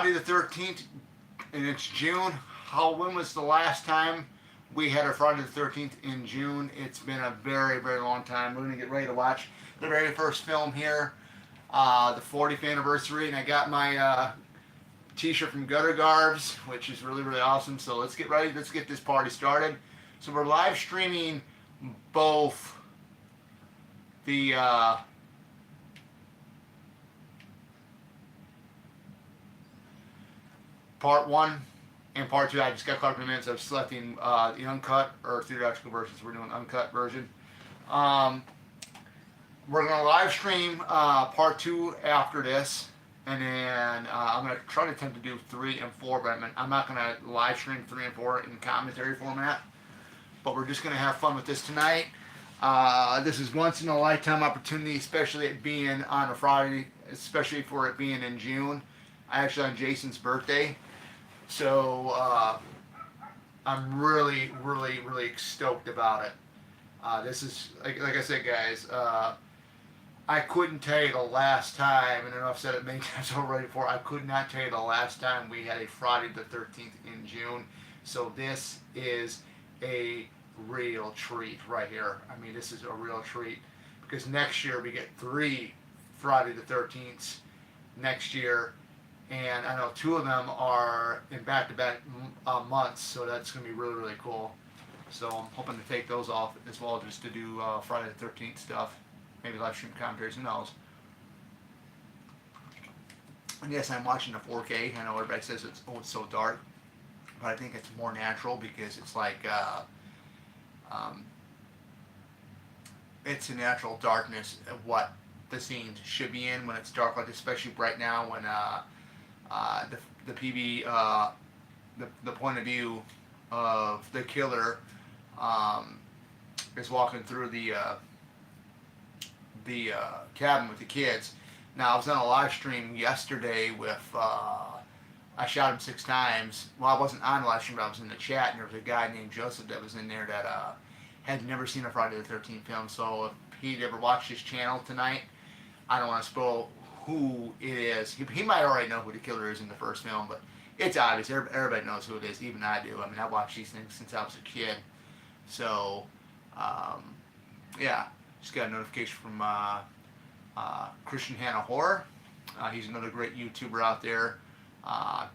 Friday the 13th, and it's June. When was the last time we had our Friday the 13th in June? It's been a very, very long time. We're going to get ready to watch the very first film here, the 40th anniversary, and I got my t-shirt from Gutter Garbs, which is really, really awesome. So let's get ready. Let's get this party started. So we're live streaming both the part one and part two. I just got caught up in a minute, so I'm selecting the uncut or theatrical versions. We're doing uncut version. We're going to live stream part two after this, and then I'm going to try to attempt to do 3 and 4, but I'm not going to live stream 3 and 4 in commentary format. But we're just going to have fun with this tonight. This is once in a lifetime opportunity, especially it being on a Friday, especially for it being in June. Actually on Jason's birthday. So I'm really, really, really stoked about it. This is, like I said, guys, I couldn't tell you the last time, and I know I've said it many times already before, I could not tell you the last time we had a Friday the 13th in June. So this is a real treat right here. I mean, this is a real treat because next year we get 3 Friday the 13ths next year, and I know 2 of them are in back-to-back months, so that's going to be really, really cool. So I'm hoping to take those off as well, just to do Friday the 13th stuff, maybe live stream commentaries, who knows. And yes, I'm watching the 4K. I know everybody says it's so dark, but I think it's more natural because it's like it's a natural darkness of what the scenes should be in when it's dark like this, especially right now when the PV the point of view of the killer is walking through the cabin with the kids. Now I was on a live stream yesterday with I shot him 6 times. Well, I wasn't on the live stream, but I was in the chat, and there was a guy named Joseph that was in there that had never seen a Friday the 13th film. So if he'd ever watched his channel tonight, I don't want to spoil who it is. He might already know who the killer is in the first film, but it's obvious. Everybody knows who it is, even I do. I mean, I watched these things since I was a kid. So, yeah, just got a notification from Christian Hanna Horror. He's another great YouTuber out there.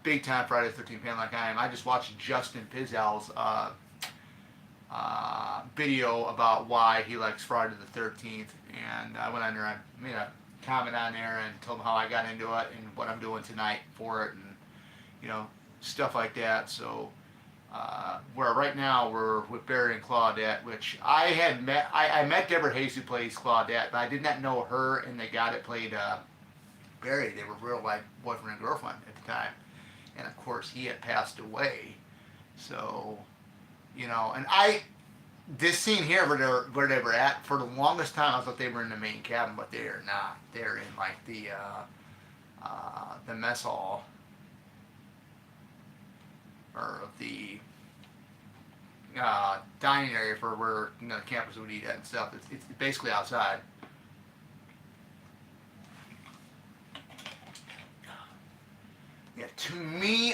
Big time Friday the 13th fan like I am. I just watched Justin Pizel's video about why he likes Friday the 13th, and I went on there, I made a comment on there and told him how I got into it and what I'm doing tonight for it, and you know, stuff like that. So where right now we're with Barry and Claudette, which I had met. I met Deborah Hayes, who plays Claudette, but I did not know her and the guy that played Barry. They were real life boyfriend and girlfriend at the time, and of course he had passed away. So you know, and this scene here where they were at, for the longest time I thought they were in the main cabin, but they are not. They're in like the mess hall, or the dining area for where, you know, the campers would eat at and stuff. It's basically outside. Yeah, to me,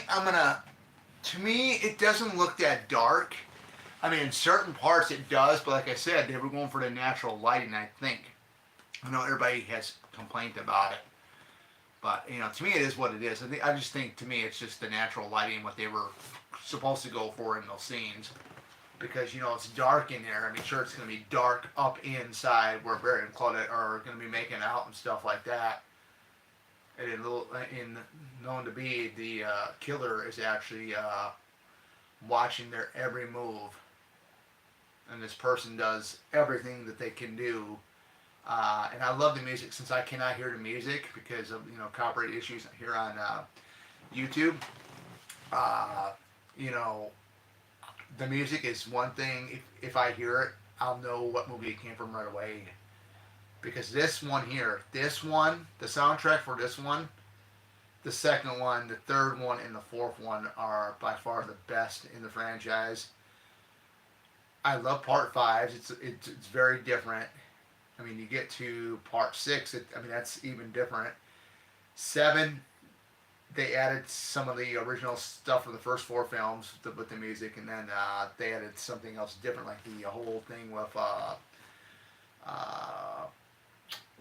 it doesn't look that dark. I mean, in certain parts it does, but like I said, they were going for the natural lighting, I think. I know everybody has complained about it, but, you know, to me it is what it is. I just think, to me, it's just the natural lighting, what they were supposed to go for in those scenes. Because, you know, it's dark in there. I mean, sure, it's going to be dark up inside where Barry and Claudette are going to be making out and stuff like that. And known to be, the killer is actually watching their every move. And this person does everything that they can do. And I love the music, since I cannot hear the music because of, you know, copyright issues here on YouTube. You know, the music is one thing. If I hear it, I'll know what movie it came from right away. Because this one here, the soundtrack for this one, the second one, the third one, and the fourth one are by far the best in the franchise. I love part 5. It's very different. I mean, you get to part 6. I mean, that's even different. 7 they added some of the original stuff from the first four films with the music, and then they added something else different, like the whole thing with uh,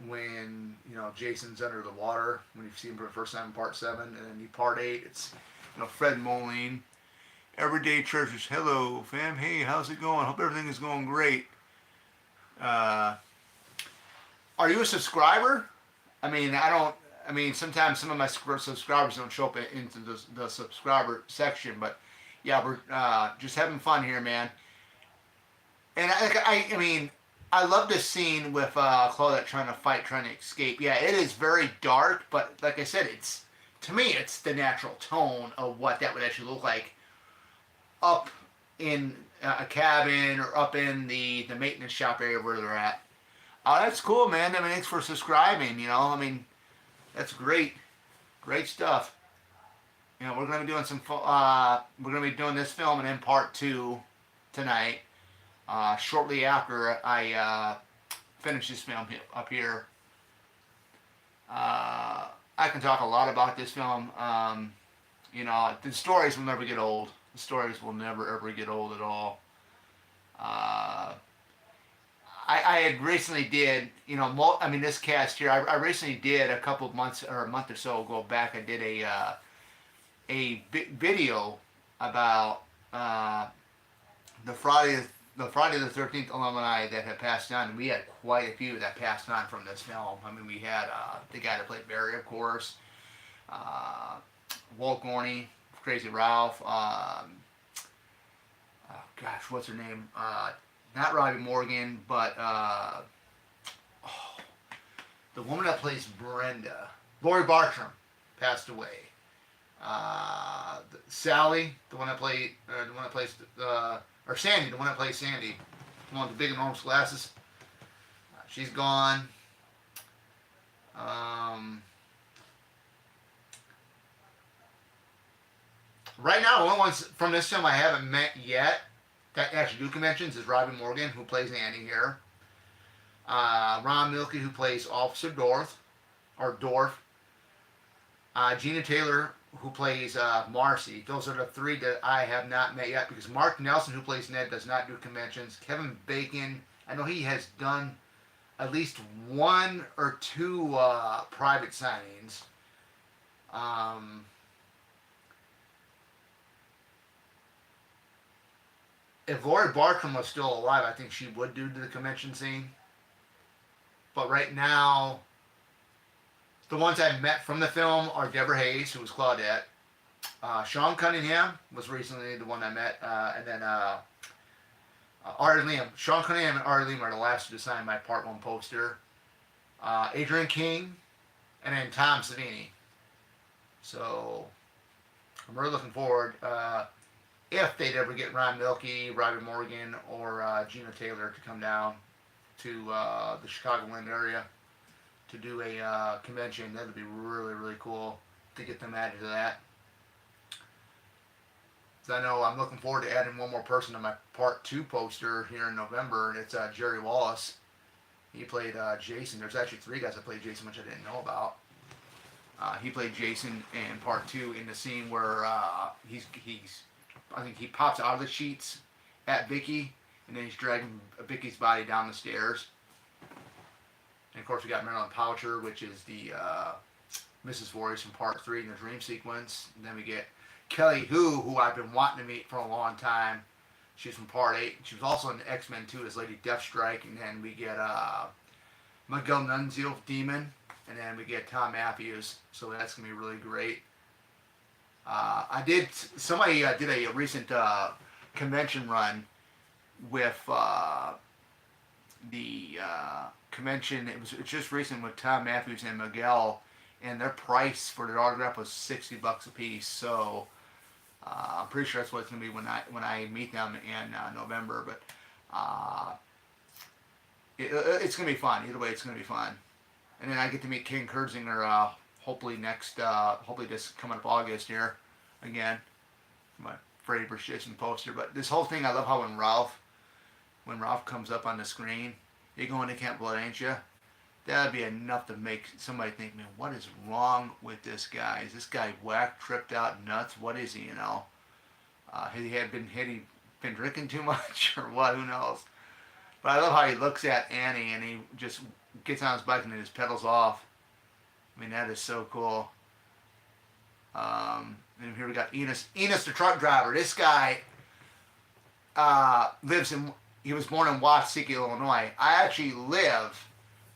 when Jason's under the water when you see him for the first time in part 7, and then part 8 it's Fred Moline. Everyday Churches. Hello, fam. Hey, how's it going? Hope everything is going great. Uh, are you a subscriber? I mean, I don't. I mean, sometimes some of my subscribers don't show up into the subscriber section, but yeah, we're just having fun here, man. And I mean, I love this scene with Claudette trying to fight, trying to escape. Yeah, it is very dark, but like I said, it's to me, it's the natural tone of what that would actually look like up in a cabin or up in the maintenance shop area where they're at. Oh, that's cool, man. I mean, thanks for subscribing. I mean, that's great, great stuff. We're gonna be doing we're gonna be doing this film and then part 2 tonight. Shortly after I finish this film up here. I can talk a lot about this film. The stories will never get old. The stories will never ever get old at all. I had recently did, I mean this cast here. I recently did a couple of months or a month or so ago back. I did a video about the Friday the 13th alumni that had passed on, and we had quite a few that passed on from this film. I mean, we had the guy that played Barry, of course, Walt Gorney, Crazy Ralph, oh gosh, what's her name? Not Robbie Morgan, but the woman that plays Brenda, Lori Bartram, passed away. Sally, the one that plays, or Sandy, the one that plays Sandy, the one with the big enormous glasses, she's gone. Right now, the only ones from this film I haven't met yet that actually do conventions is Robbie Morgan, who plays Annie here. Ron Milke, who plays Officer Dorf. Gina Taylor, who plays Marcy. Those are the 3 that I have not met yet, because Mark Nelson, who plays Ned, does not do conventions. Kevin Bacon, I know he has done at least 1 or 2 private signings. If Lori Bartram was still alive, I think she would do the convention scene. But right now, the ones I met from the film are Deborah Hayes, who was Claudette. Sean Cunningham was recently the one I met. And then Art Liam. Sean Cunningham and Art Liam are the last to sign my Part 1 poster. Adrian King. And then Tom Savini. So, I'm really looking forward. If they'd ever get Ron Milke, Robbie Morgan, or Gina Taylor to come down to the Chicagoland area to do a convention, that would be really, really cool to get them added to that. So I know I'm looking forward to adding one more person to my Part 2 poster here in November, and it's Jerry Wallace. He played Jason. There's actually 3 guys that played Jason, which I didn't know about. He played Jason in Part 2 in the scene where I think he pops out of the sheets at Vicky, and then he's dragging Vicky's body down the stairs. And of course, we got Marilyn Poucher, which is the Mrs. Voorhees from Part 3 in the dream sequence. And then we get Kelly who I've been wanting to meet for a long time. She's from Part 8. She was also in the X-Men 2 as Lady Deathstrike. And then we get Miguel Nunzio, Demon. And then we get Tom Matthews. So that's going to be really great. Somebody did a recent convention run with the convention. It's just recent with Tom Matthews and Miguel, and their price for their autograph was $60 a piece. So I'm pretty sure that's what it's gonna be when I meet them in November. But it's gonna be fun. Either way, it's gonna be fun. And then I get to meet King Kurtzinger hopefully this coming up August here again. My Freddy vs. Jason poster. But this whole thing, I love how when Ralph comes up on the screen, you going to Camp Blood, ain't you? That would be enough to make somebody think, man, what is wrong with this guy? Is this guy whacked, tripped out, nuts? What is he? Had he been drinking too much or what? Who knows? But I love how he looks at Annie and he just gets on his bike and then just pedals off. I mean, that is so cool. And here we got Enos. Enos, the truck driver. This guy lives in. He was born in Watsika, Illinois. I actually live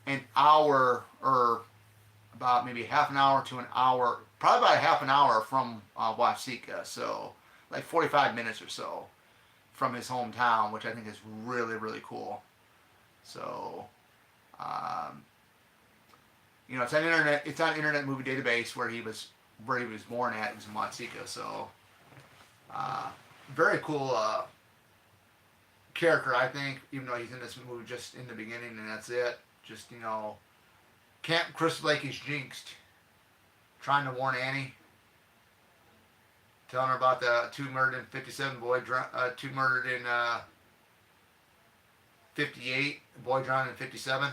an hour or about maybe half an hour to an hour, probably about a half an hour from Watsika. So like 45 minutes or so from his hometown, which I think is really, really cool. So, um, it's on internet. It's on Internet Movie Database where he was born at. It was in Watsika. So, very cool character, I think. Even though he's in this movie just in the beginning and that's it. Just Camp Crystal Lake is jinxed. Trying to warn Annie. Telling her about the two murdered in 57 two murdered in 58, boy drowned in 57.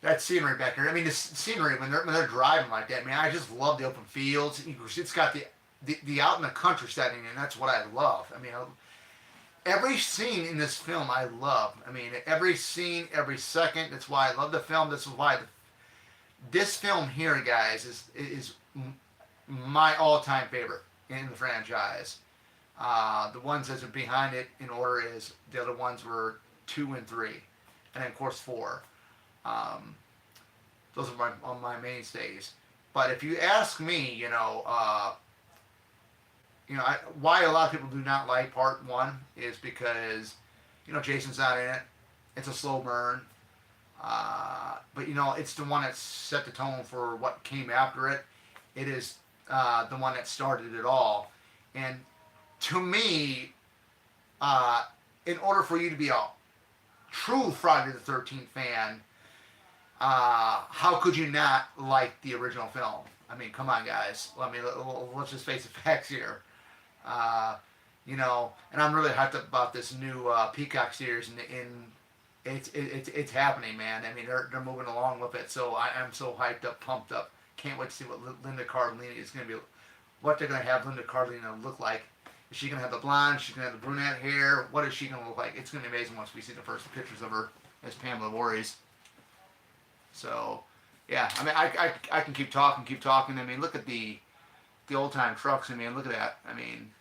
That scenery back there. I mean, the scenery when they're driving like that, man, I just love the open fields. It's got the out in the country setting, and that's what I love. I mean, every scene in this film I love. I mean, every scene, every second. That's why I love the film. This is why this film here, guys, is my all-time favorite in the franchise. The ones that are behind it in order is the other ones were 2 and 3, and then of course 4. Those are my mainstays. But if you ask me, why a lot of people do not like Part 1 is because, Jason's not in it. It's a slow burn. But it's the one that set the tone for what came after it. It is the one that started it all. And to me, in order for you to be a true Friday the 13th fan, how could you not like the original film? I mean, come on, guys. I mean, let's just face the facts here. And I'm really hyped up about this new Peacock series, and it's happening, man. I mean, they're moving along with it, so I'm so hyped up, pumped up. Can't wait to see what Linda Cardellini is going to be, what they're going to have Linda Cardellini look like. Is she going to have the blonde? Is she going to have the brunette hair? What is she going to look like? It's going to be amazing once we see the first pictures of her as Pamela Voorhees. So, yeah, I mean, I can keep talking. I mean, look at the old time trucks. I mean, look at that. I mean,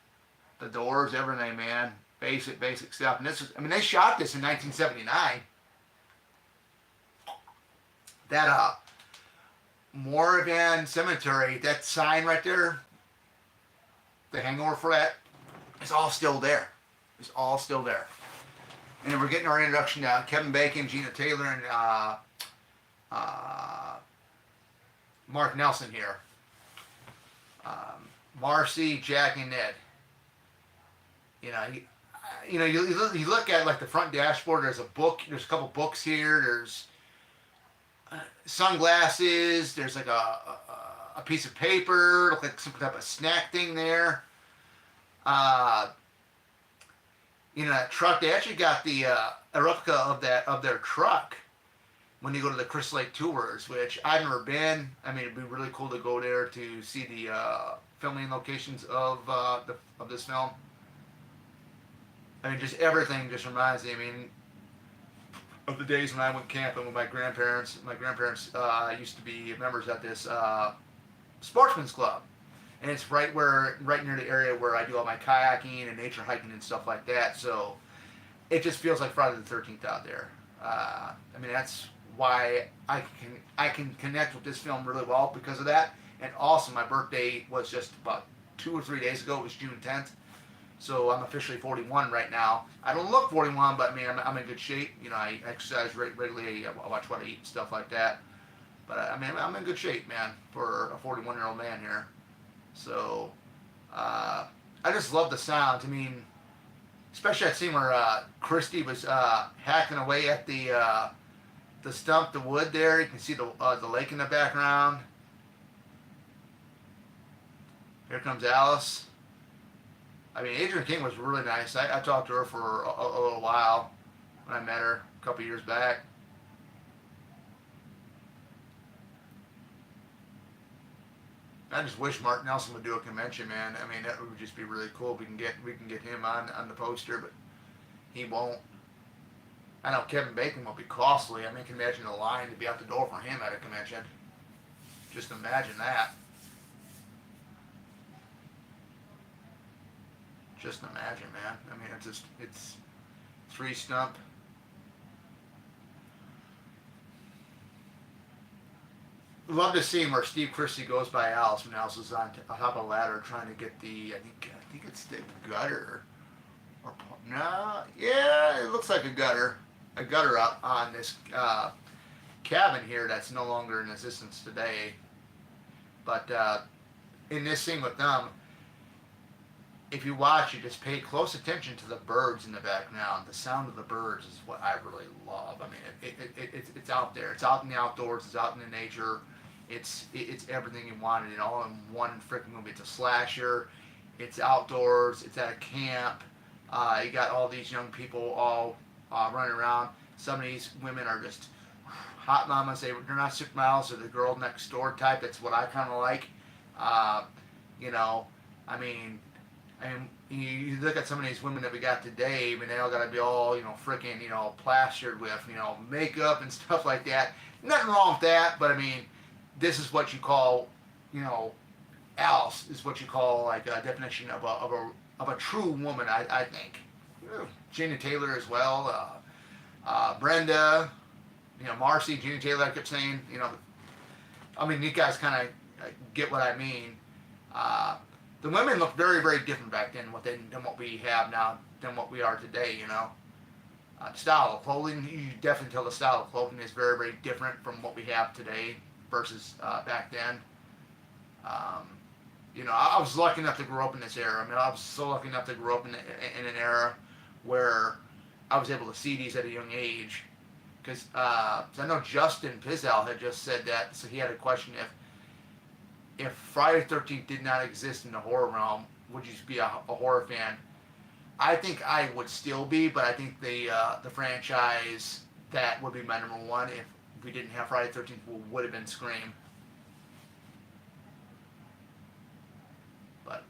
the doors, everything, man. Basic stuff. And they shot this in 1979. That Moravian Cemetery, that sign right there, the hangover for that, it's all still there. It's all still there. And then we're getting our introduction to Kevin Bacon, Gina Taylor, and Mark Nelson here. Marcy, Jack, and Ned. You look at like the front dashboard. There's a book. There's a couple books here. There's sunglasses. There's like a piece of paper. Look like some type of snack thing there. That truck. They actually got a replica of their truck when you go to the Crystal Lake tours, which I've never been. I mean, it'd be really cool to go there to see the filming locations of this film. I mean, just everything just reminds me. I mean, of the days when I went camping with my grandparents. My grandparents used to be members at this sportsman's club, and it's right near the area where I do all my kayaking and nature hiking and stuff like that. So it just feels like Friday the 13th out there. I mean, that's why I can connect with this film really well because of that. And also, my birthday was just about 2 or 3 days ago. It was June 10th. So I'm officially 41 right now. I don't look 41, but I mean, I'm in good shape. I exercise regularly. I watch what I eat and stuff like that. But I mean, I'm in good shape, man, for a 41-year-old man here. So I just love the sounds. I mean, especially that scene where Christy was hacking away at the stump, the wood there. You can see the lake in the background. Here comes Alice. I mean, Adrienne King was really nice. I talked to her for a little while. when I met her a couple years back. I just wish Mark Nelson would do a convention, man. I mean, that would just be really cool. We can get him on the poster, but he won't. I know Kevin Bacon will be costly. I mean, can you imagine the line to be out the door for him at a convention? Just imagine that. Just imagine, man. I mean, it's three stump. Love to see where Steve Christie goes by Alice when Alice is on top of a ladder trying to get the I think it's the gutter or no, yeah, it looks like a gutter up on this cabin here that's no longer in existence today. But in this scene with them, if you watch, you just pay close attention to the birds in the background. The sound of the birds is what I really love. I mean, it's out there. It's out in the outdoors. It's out in the nature. It's everything you wanted. It all in one freaking movie. It's a slasher. It's outdoors. It's at a camp. You got all these young people all running around. Some of these women are just hot mamas. They're not supermodels. They're the girl next door type. That's what I kind of like. You know, I mean, you look at some of these women that we got today. I mean, they all got to be all, freaking, plastered with, makeup and stuff like that. Nothing wrong with that, but I mean, this is what you call, Alice is what you call like a definition of a true woman. I think. Gina Taylor as well. Brenda, Marcy, Gina Taylor. I kept saying, I mean, you guys kind of get what I mean. The women looked very, very different back then than what we have now, than what we are today, The style of clothing, you definitely tell the style of clothing is very, very different from what we have today versus back then. I was lucky enough to grow up in this era. I mean, I was so lucky enough to grow up in an era where I was able to see these at a young age. Because I know Justin Pizzell had just said that, so he had a question if Friday the 13th did not exist in the horror realm, would you be a horror fan? I think I would still be, but I think the franchise that would be my number one if we didn't have Friday the 13th would have been Scream. But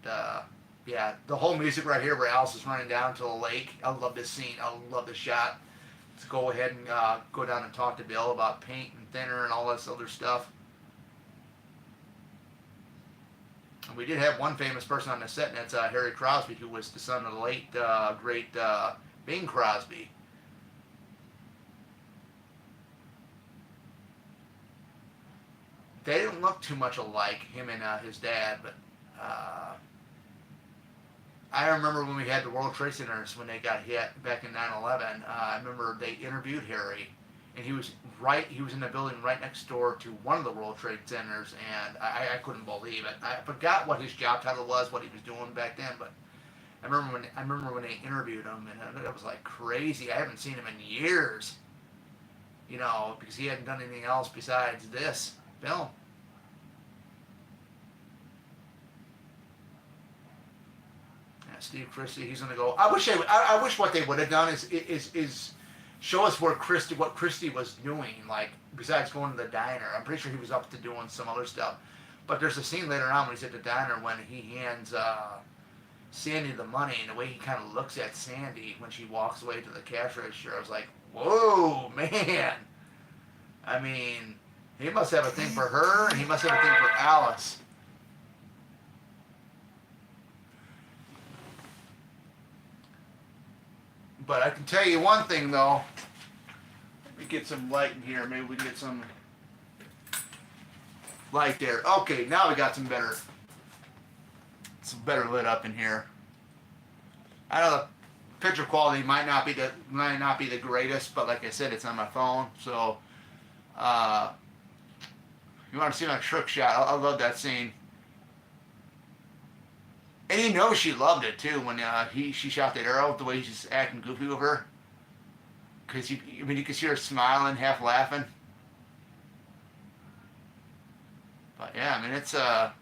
yeah, the whole music right here where Alice is running down to the lake, I love this scene. I love this shot. Let's go ahead and go down and talk to Bill about paint and thinner and all this other stuff. We did have one famous person on the set, and that's Harry Crosby, who was the son of the late, great Bing Crosby. They didn't look too much alike, him and his dad, but I remember when we had the World Trade Centers when they got hit back in 9/11. I remember they interviewed Harry, and he was in the building right next door to one of the World Trade Centers, and I couldn't believe it. I forgot what his job title was, what he was doing back then, but I remember when they interviewed him, and it was like crazy. I haven't seen him in years, because he hadn't done anything else besides this film. Yeah, Steve Christie, he's gonna go. I wish what they would have done is show us what Christie was doing, like, besides going to the diner. I'm pretty sure he was up to doing some other stuff. But there's a scene later on when he's at the diner when he hands Sandy the money, and the way he kind of looks at Sandy when she walks away to the cash register, I was like, whoa, man. I mean, he must have a thing for her, and he must have a thing for Alice. But I can tell you one thing, though. Let me get some light in here. Maybe we can get some light there. Okay, now we got some better lit up in here. I know the picture quality might not be the greatest, but like I said, it's on my phone. So, you want to see my trick shot? I love that scene. And he knows she loved it too when she shot that arrow, the way he's just acting goofy with her. Because you can see her smiling, half laughing. But yeah, I mean it's man,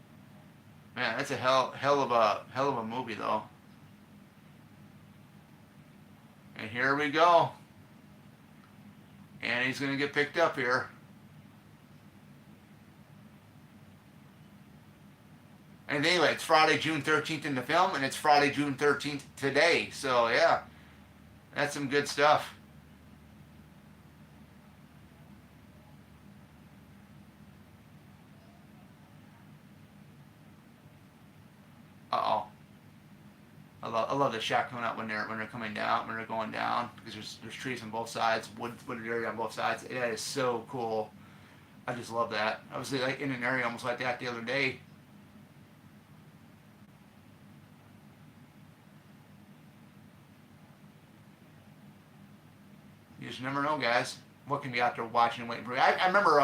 that's a hell of a movie though. And here we go. And he's going to get picked up here. And anyway, it's Friday, June 13th in the film, and it's Friday, June 13th today. So, yeah, that's some good stuff. Uh-oh. I love the shot coming out when they're coming down, when they're going down, because there's trees on both sides, wooded area on both sides. That is so cool. I just love that. I was like in an area almost like that the other day. You just never know, guys. What can be out there watching and waiting for you. I remember,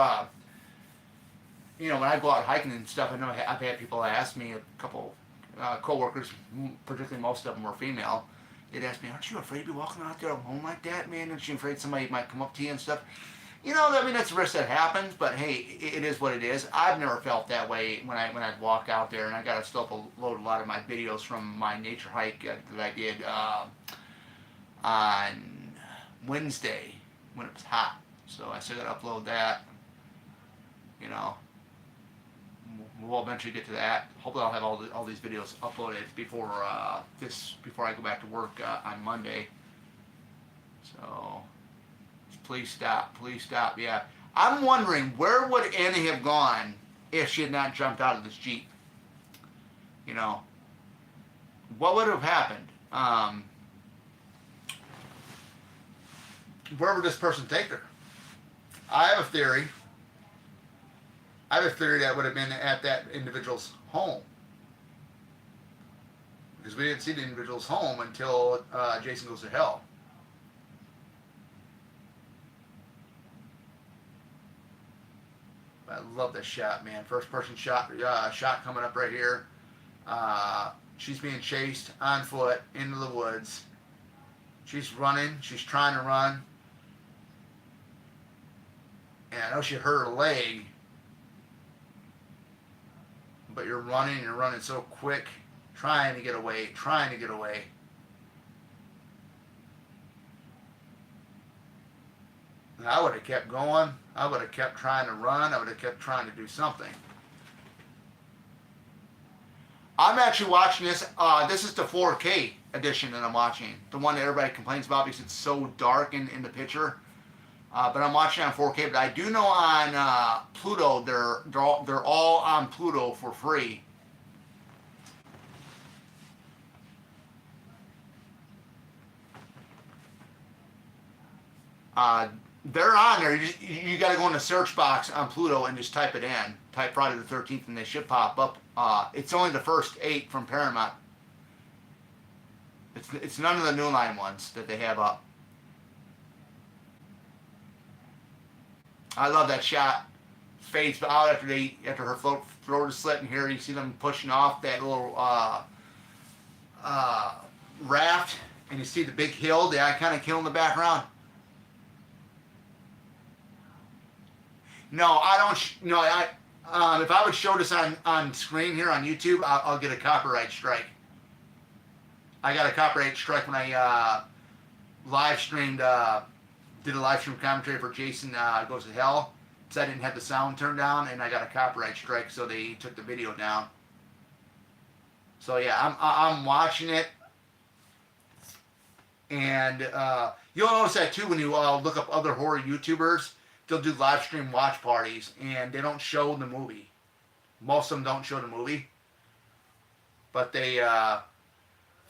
when I go out hiking and stuff, I know I've had people ask me, a couple co-workers, particularly most of them were female, they'd ask me, aren't you afraid to be walking out there alone like that, man? Aren't you afraid somebody might come up to you and stuff? I mean, that's a risk that happens, but hey, it is what it is. I've never felt that way when I'd walk out there, and I got to still upload a lot of my videos from my nature hike that I did on Wednesday when it was hot. So I still got to upload that. You know, we'll eventually get to that. Hopefully, I'll have all these videos uploaded before I go back to work on Monday. So. Please stop, yeah. I'm wondering, where would Annie have gone if she had not jumped out of this Jeep? What would have happened? Where would this person take her? I have a theory. That would have been at that individual's home. Because we didn't see the individual's home until Jason Goes to Hell. I love this shot, man. First person shot coming up right here. She's being chased on foot into the woods. She's running. She's trying to run. And I know she hurt her leg. But you're running so quick. Trying to get away. And I would have kept going. I would have kept trying to run. I would have kept trying to do something. I'm actually watching this. This is the 4K edition that I'm watching. The one that everybody complains about because it's so dark in the picture. But I'm watching on 4K. But I do know on Pluto, they're all on Pluto for free. They're on there. You got to go in the search box on Pluto and just type it in. Type Friday the 13th and they should pop up. It's only the first 8 from Paramount. It's none of the New Line ones that they have up. I love that shot. Fades out after her throat is slit, and here you see them pushing off that little raft, and you see the big hill, the iconic hill in the background. No, I don't. No, if I would show this on screen here on YouTube, I'll get a copyright strike. I got a copyright strike when I live streamed, did a live stream commentary for Jason Goes to Hell, because I didn't have the sound turned down, and I got a copyright strike, so they took the video down. So yeah, I'm watching it, and you'll notice that too when you look up other horror YouTubers. They'll do live stream watch parties, and they don't show the movie. Most of them don't show the movie, but you have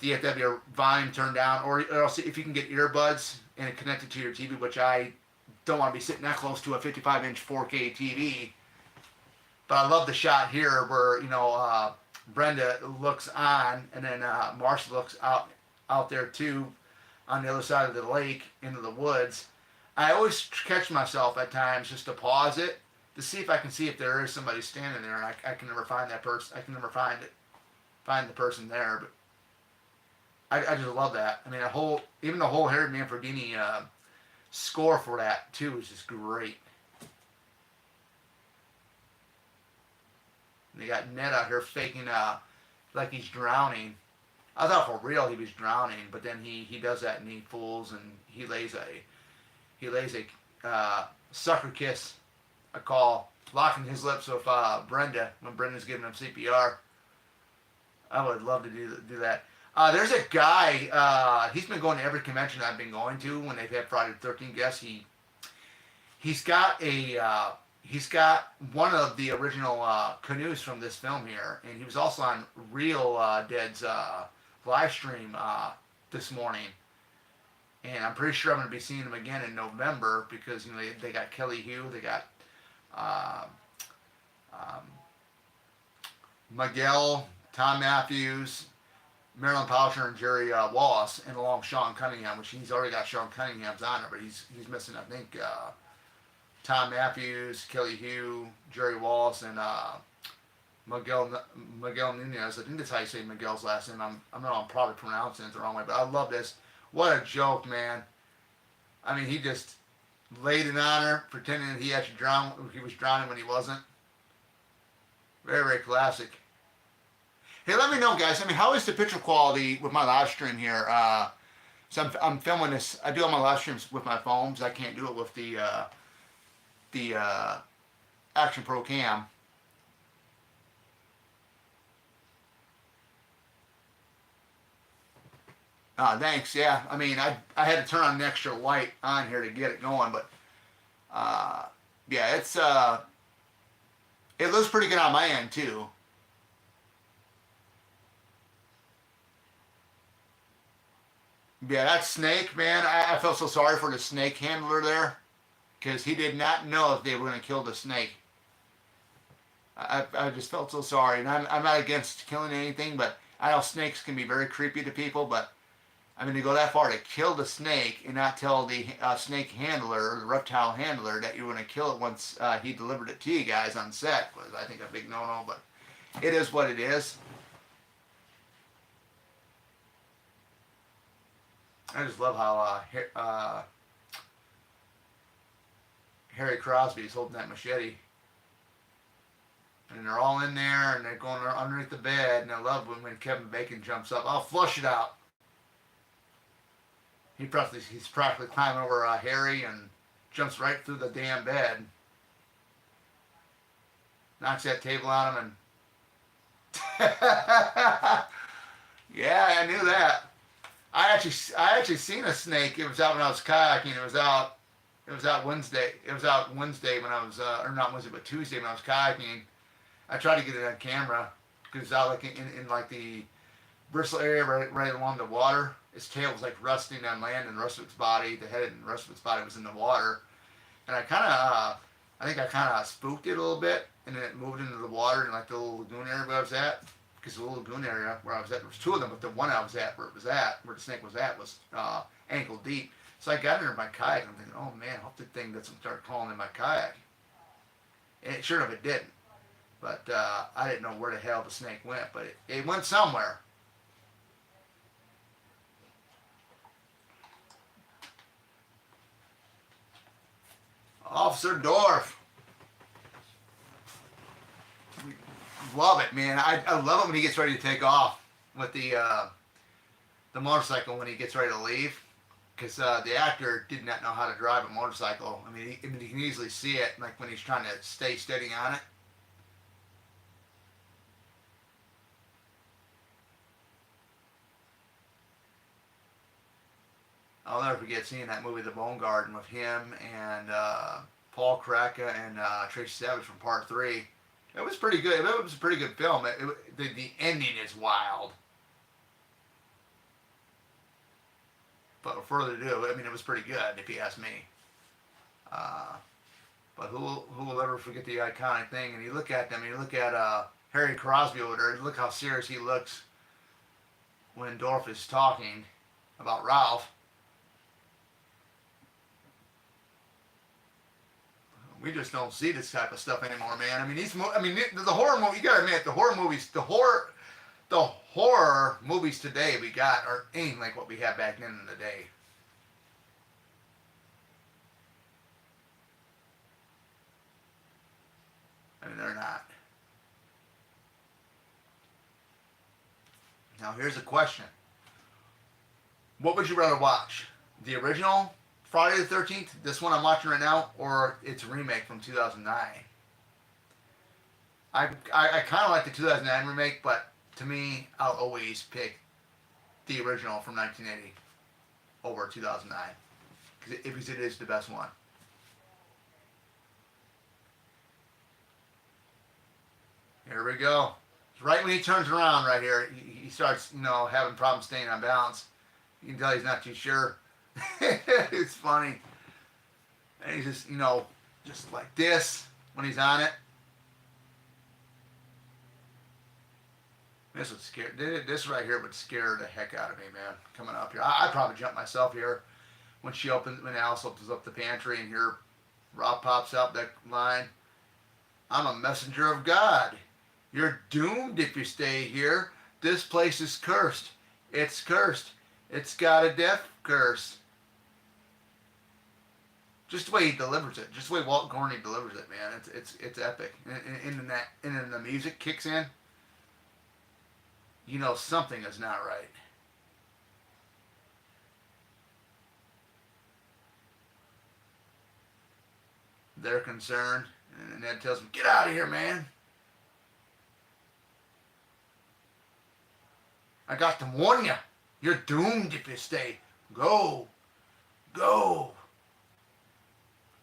to have your volume turned down, or else if you can get earbuds and connect it to your TV, which I don't want to be sitting that close to a 55-inch 4K TV. But I love the shot here where Brenda looks on, and then Marcia looks out there too, on the other side of the lake into the woods. I always catch myself at times just to pause it to see if I can see if there is somebody standing there, and I can never find that person. I can never find the person there. But I just love that. I mean, even the whole Harry Manfredini score for that too is just great. And they got Ned out here faking like he's drowning. I thought for real he was drowning, but then he does that and he fools, and he lays a Sucker Kiss a call, locking his lips with Brenda when Brenda's giving him CPR. I would love to do that. There's a guy. He's been going to every convention I've been going to when they've had Friday the 13th guests. He's got he's got one of the original canoes from this film here, and he was also on Real Dead's live stream this morning. And I'm pretty sure I'm going to be seeing him again in November because they got Kelly Hu, they got uh, um, Miguel, Tom Matthews, Marilyn Poucher, and Jerry Wallace, and along Sean Cunningham, which he's already got Sean Cunningham's on it, but he's missing, I think, Tom Matthews, Kelly Hu, Jerry Wallace, and Miguel Nunez. I think that's how you say Miguel's last name. I'm probably pronouncing it the wrong way, but I love this. What a joke, man! I mean, he just laid it on her, pretending that he actually he was drowning when he wasn't. Very, very classic. Hey, let me know, guys. I mean, how is the picture quality with my live stream here? So I'm filming this. I do all my live streams with my phones. I can't do it with the Action Pro Cam. Thanks. Yeah, I mean, I had to turn on an extra light on here to get it going, but yeah, it looks pretty good on my end too. Yeah, that snake, man. I felt so sorry for the snake handler there because he did not know if they were going to kill the snake. I just felt so sorry, and I'm not against killing anything, but I know snakes can be very creepy to people, but I mean, to go that far to kill the snake and not tell the snake handler or the reptile handler that you were going to kill it once he delivered it to you guys on set was, I think, a big no-no, but it is what it is. I just love how Harry Crosby is holding that machete. And they're all in there, and they're going underneath the bed, and I love when Kevin Bacon jumps up. I'll flush it out. He's practically climbing over Harry and jumps right through the damn bed. Knocks that table on him and yeah, I knew that. I actually seen a snake. It was out when I was kayaking. It was out Wednesday. It was out Wednesday when I was or not Wednesday but Tuesday when I was kayaking. I tried to get it on camera because it's out like in like the bristle area right along the water. Its tail was like resting on land, and the rest of its body, the head and the rest of its body was in the water. And I think I kind of spooked it a little bit, and then it moved into the water in like the little lagoon area where I was at. Because the little lagoon area where I was at, there was two of them, but the one I was at, where the snake was at, was ankle deep. So I got under my kayak, and I'm thinking, oh man, I hope the thing doesn't start crawling in my kayak. And sure enough, it didn't. But I didn't know where the hell the snake went, but it went somewhere. Officer Dorf. Love it, man. I love it when he gets ready to take off with the motorcycle when he gets ready to leave. Because the actor did not know how to drive a motorcycle. I mean, you can easily see it, like when he's trying to stay steady on it. I'll never forget seeing that movie, The Bone Garden, with him and Paul Kraka and Tracy Savage from Part 3. It was pretty good. It was a pretty good film. The ending is wild. But without further ado, I mean, it was pretty good, if you ask me. But who will ever forget the iconic thing? And you look at them, and you look at Harry Crosby over there, look how serious he looks when Dorf is talking about Ralph. We just don't see this type of stuff anymore, man. I mean, the horror movie. You gotta admit, the horror movies today we got ain't like what we had back then in the day. I mean, they're not. Now, here's a question: what would you rather watch, the original Friday the 13th, this one I'm watching right now, or it's a remake from 2009. I kind of like the 2009 remake, but to me, I'll always pick the original from 1980 over 2009 because it is the best one. Here we go. Right when he turns around right here, he starts, having problems staying on balance. You can tell he's not too sure. It's funny. And he's just, just like this when he's on it. This would scare. This right here would scare the heck out of me, man. Coming up here, I'd probably jump myself here when Alice opens up the pantry and here Rob pops out that line. I'm a messenger of God. You're doomed if you stay here. This place is cursed. It's cursed. It's got a death curse. Just the way he delivers it. Just the way Walt Gorney delivers it, man. It's epic. And then the music kicks in. Something is not right. They're concerned. And Ned tells him, get out of here, man. I got to warn you. You're doomed if you stay. Go. Go.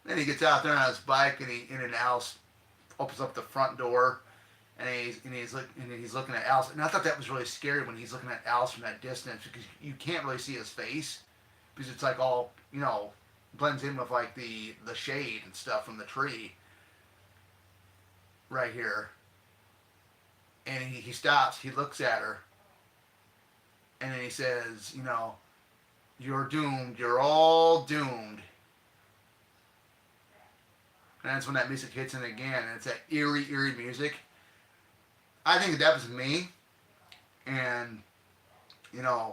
Then he gets out there on his bike and Alice opens up the front door and he's looking at Alice. And I thought that was really scary when he's looking at Alice from that distance because you can't really see his face because it's like all, blends in with like the shade and stuff from the tree right here. And he stops, he looks at her, and then he says, you're doomed, you're all doomed. And that's when that music hits in again, and it's that eerie, eerie music. I think that was me, and, I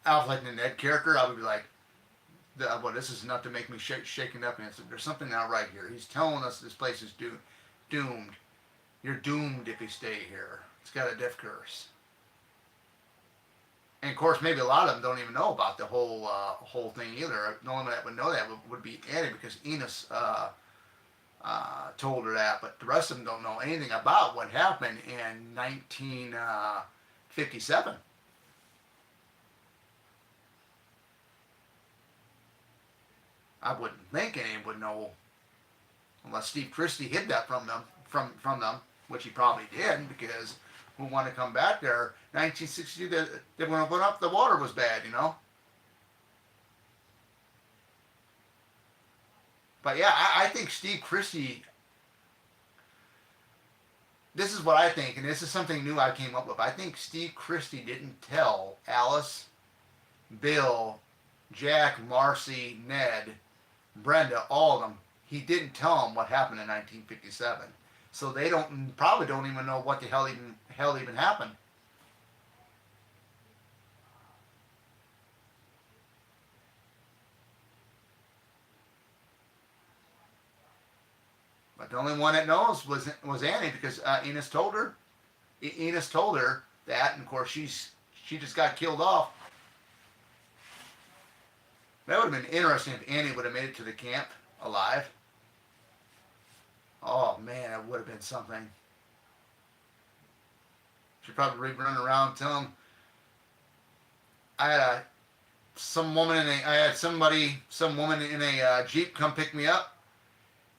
was like the Ned character, I would be like, well, this is enough to make me shaken up, and there's something not right here. He's telling us this place is doomed. You're doomed if you stay here. It's got a death curse. And of course, maybe a lot of them don't even know about the whole thing either. The only one that would know that would be Annie because Enos told her that, but the rest of them don't know anything about what happened in 1957. I wouldn't think anyone would know unless Steve Christie hid that from them, which he probably did because who wanted to come back there? 1962, they went up. The water was bad, But yeah, I think Steve Christie. This is what I think, and this is something new I came up with. I think Steve Christie didn't tell Alice, Bill, Jack, Marcy, Ned, Brenda, all of them. He didn't tell them what happened in 1957, so they probably don't even know what the hell even happened. But the only one that knows was Annie because Enos told her. Enos told her that, and of course she just got killed off. That would have been interesting if Annie would have made it to the camp alive. Oh man, that would have been something. She'd probably run around telling him, I had some woman in a Jeep come pick me up,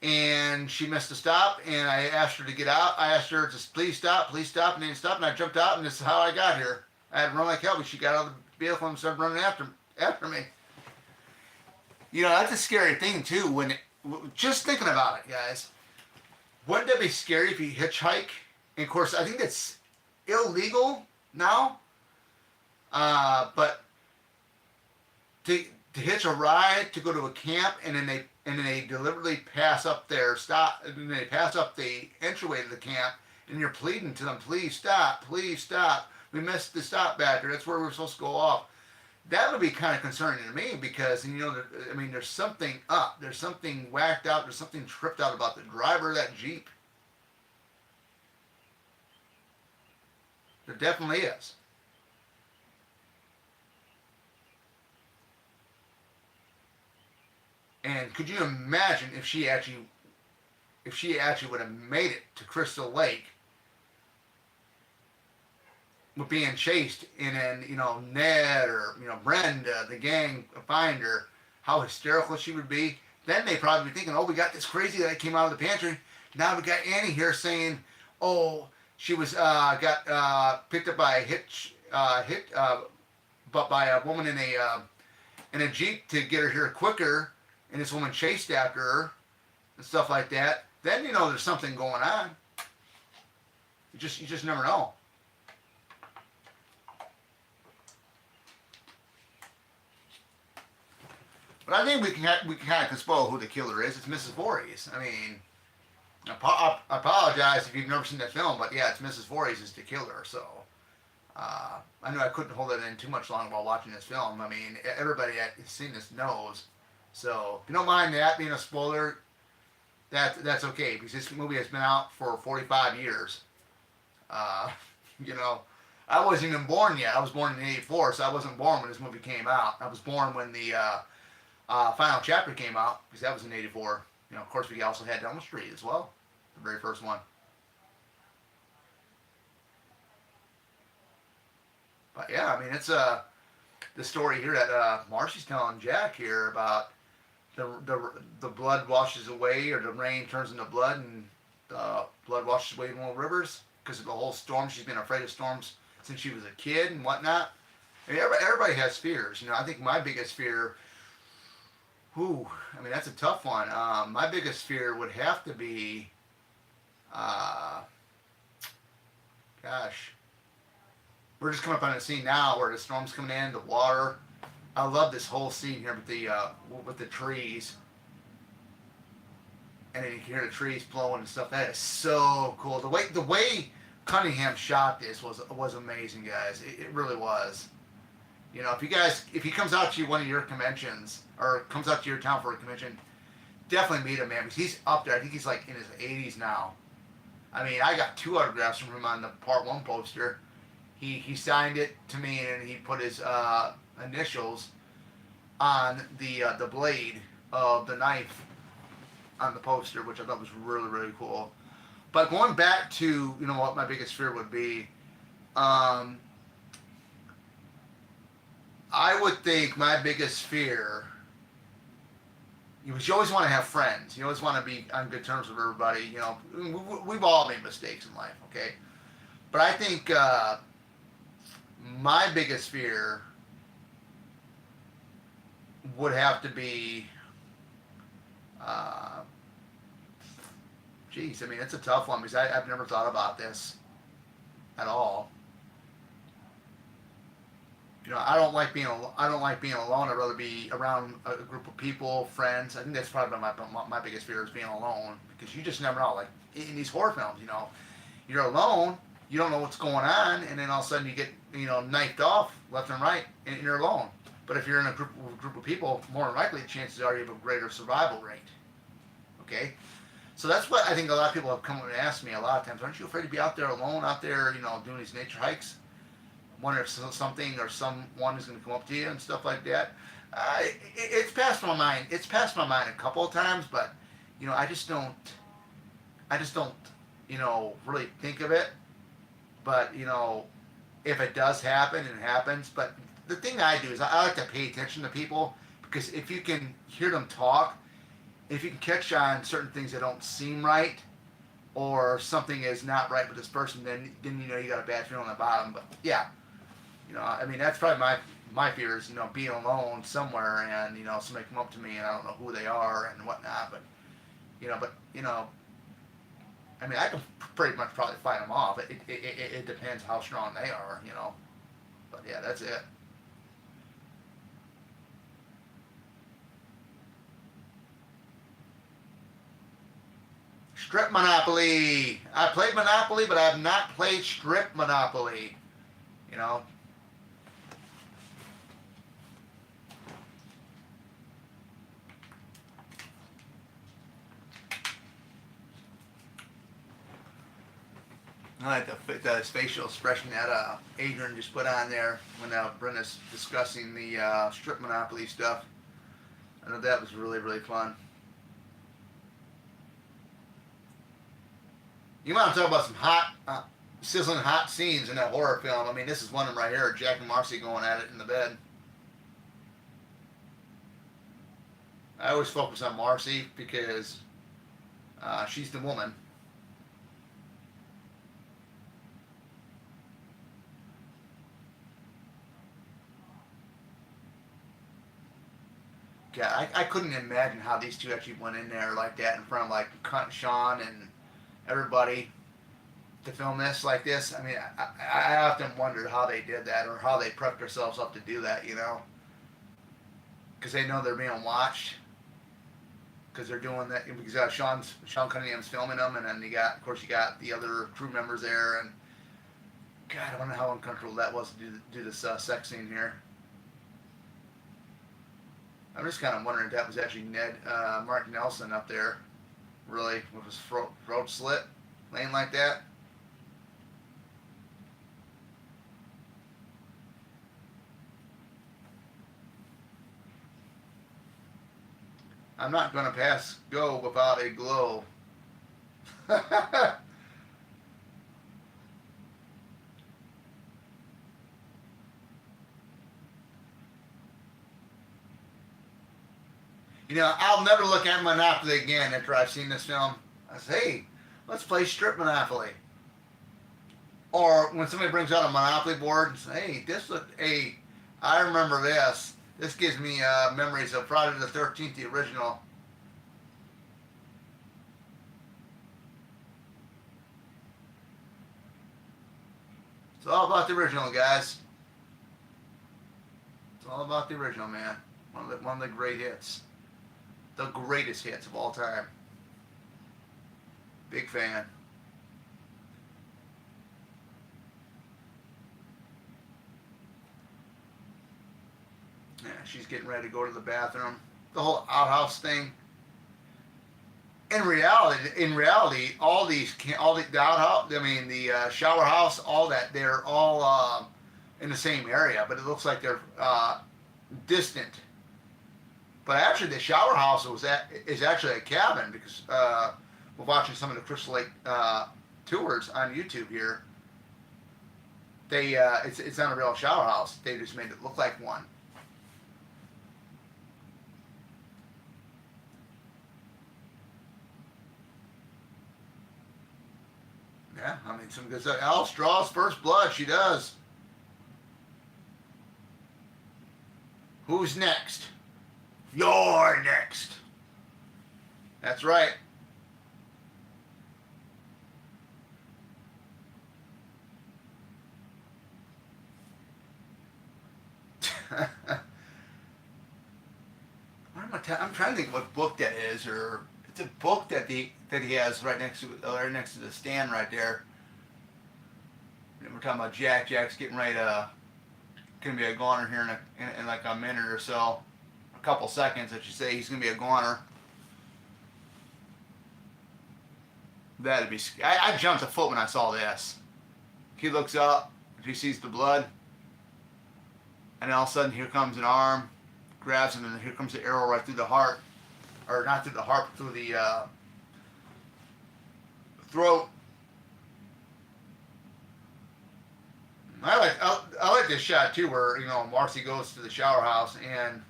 and she missed a stop, and I asked her to get out. I asked her to please stop, and they didn't stop, and I jumped out, and this is how I got here. I had to run like hell, but she got out of the vehicle and started running after me. That's a scary thing too. Just thinking about it, guys. Wouldn't that be scary if you hitchhike? And of course, I think it's illegal now. But to hitch a ride to go to a camp, and then they deliberately pass up their stop, and then they pass up the entryway to the camp, and you're pleading to them, please stop, we missed the stop back there, that's where we're supposed to go off. That would be kind of concerning to me because, there's something up, there's something whacked out, there's something tripped out about the driver of that Jeep. There definitely is. And could you imagine if she actually would have made it to Crystal Lake with being chased, and then Ned or Brenda, the gang find her, how hysterical she would be. Then they probably be thinking, oh, we got this crazy that came out of the pantry. Now we got Annie here saying, oh, she was got picked up by a but by a woman in a jeep to get her here quicker, and this woman chased after her and stuff like that. Then there's something going on. You just never know. But I think we can kind of spoil who the killer is. It's Mrs. Voorhees. I mean, I apologize if you've never seen that film, but yeah, it's Mrs. Voorhees is the killer. So I knew I couldn't hold it in too much longer while watching this film. I mean, everybody that's seen this knows. So if you don't mind that being a spoiler, that's okay, because this movie has been out for 45 years. Uh, you know, I wasn't even born yet. I was born in '84, so I wasn't born when this movie came out. I was born when the final chapter came out, because that was in '84. Of course, we also had Elm Street as well, the very first one. But yeah, I mean, it's the story here that Marcy's telling Jack here about the blood washes away, or the rain turns into blood, and the blood washes away more rivers because of the whole storm. She's been afraid of storms since she was a kid and whatnot. I mean, everybody has fears. I think my biggest fear. Whew, I mean, that's a tough one. My biggest fear would have to be, gosh, we're just coming up on a scene now where the storm's coming in, the water. I love this whole scene here with the trees, and then you can hear the trees blowing and stuff. That is so cool. The way Cunningham shot this was amazing, guys. It really was. If he comes out to one of your conventions, or comes out to your town for a convention, definitely meet him, man, because he's up there. I think he's like in his 80s now. I mean, I got 2 autographs from him on the Part 1 poster. He signed it to me, and he put his initials on the blade of the knife on the poster, which I thought was really, really cool. But going back to, what my biggest fear would be, I would think my biggest fear, because you always want to have friends. You always want to be on good terms with everybody. We've all made mistakes in life, okay? But I think my biggest fear would have to be, geez, I mean, it's a tough one, because I've never thought about this at all. I don't like being alone. I'd rather be around a group of people, friends. I think that's probably my biggest fear, is being alone, because you just never know. Like in these horror films, you're alone, you don't know what's going on, and then all of a sudden you get knifed off left and right, and you're alone. But if you're in a group of people, more than likely, the chances are you have a greater survival rate. Okay, so that's what I think a lot of people have come up and asked me a lot of times. Aren't you afraid to be out there alone, out there, doing these nature hikes? Wonder if something or someone is going to come up to you and stuff like that. It's passed my mind. It's passed my mind a couple of times, but I just don't. Really think of it. But if it does happen, it happens. But the thing I do is I like to pay attention to people, because if you can hear them talk, if you can catch on certain things that don't seem right, or something is not right with this person, then you got a bad feeling about them. But yeah. I mean, that's probably my fear is, being alone somewhere, and, somebody come up to me and I don't know who they are and whatnot, I mean, I can pretty much probably fight them off. It depends how strong they are, but yeah, that's it. Strip Monopoly. I played Monopoly, but I have not played Strip Monopoly. I like the facial expression that Adrian just put on there when Brenda's discussing the Strip Monopoly stuff. I know that was really, really fun. You want to talk about some hot, sizzling hot scenes in that horror film? I mean, this is one of them right here. Jack and Marcy going at it in the bed. I always focus on Marcy because she's the woman. God, I couldn't imagine how these two actually went in there like that in front of like Sean and everybody to film this like this. I mean, I often wondered how they did that or how they prepped themselves up to do that, you know, because they know they're being watched. Because they're doing that because Sean Cunningham's filming them, and then of course you got the other crew members there, and God, I wonder how uncomfortable that was to do this sex scene here. I'm just kind of wondering if that was actually Mark Nelson up there, really, with his throat slit, laying like that. I'm not going to pass go without a glow. You know, I'll never look at Monopoly again after I've seen this film. I say, hey, let's play strip Monopoly. Or when somebody brings out a Monopoly board and says, hey, I remember this. This gives me memories of Friday the 13th, the original. It's all about the original, guys. It's all about the original, man. One of the great hits. The greatest hits of all time. Big fan. Yeah, she's getting ready to go to the bathroom. The whole outhouse thing. In reality, the outhouse. I mean, the shower house, all that. They're all in the same area, but it looks like they're distant. But actually, the shower house is actually a cabin because we're watching some of the Crystal Lake tours on YouTube here. It's not a real shower house. They just made it look like one. Yeah, I mean, some good stuff. Alice draws first blood. She does. Who's next? You're next. That's right. I'm trying to think what book that is, or it's a book that he has right next to the stand right there. And we're talking about Jack. Jack's getting ready to gonna be a goner here in like a minute or so, a couple seconds. I should say he's gonna be a goner. That'd be. I jumped a foot when I saw this. He looks up. He sees the blood, and then all of a sudden here comes an arm, grabs him, and here comes the arrow right through the heart, or not through the heart, but through the throat. I like this shot too, where Marcy goes to the shower house, and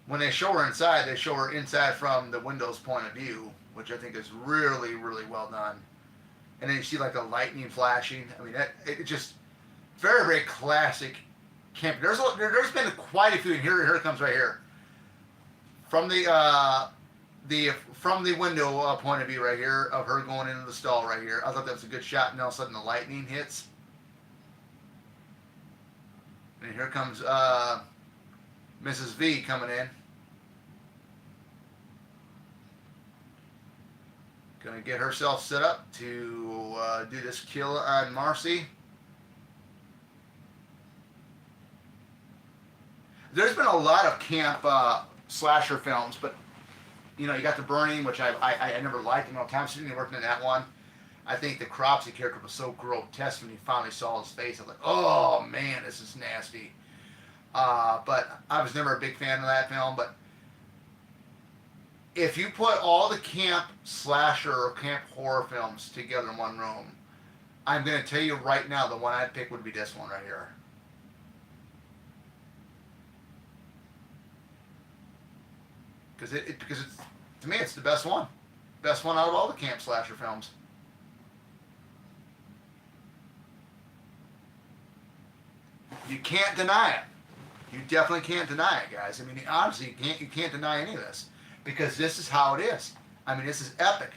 when they show her inside, they show her inside from the window's point of view, which I think is really, really well done. And then you see like the lightning flashing. I mean, it just very, very classic camp. There's been quite a few. And here it comes right here from from the window point of view right here of her going into the stall right here. I thought that was a good shot, and all of a sudden the lightning hits. And here comes Mrs. V coming in. Gonna get herself set up to do this kill on Marcy. There's been a lot of camp slasher films, but you got The Burning, which I never liked. Tom Sidney working in that one. I think the Cropsey character was so grotesque when you finally saw his face. I was like, oh man, this is nasty. But I was never a big fan of that film. But if you put all the camp slasher or camp horror films together in one room, I'm gonna tell you right now, the one I'd pick would be this one right here. Because it's, to me, it's the best one. Best one out of all the camp slasher films. You can't deny it. You definitely can't deny it, guys. I mean, honestly, you can't deny any of this because this is how it is. I mean, this is epic.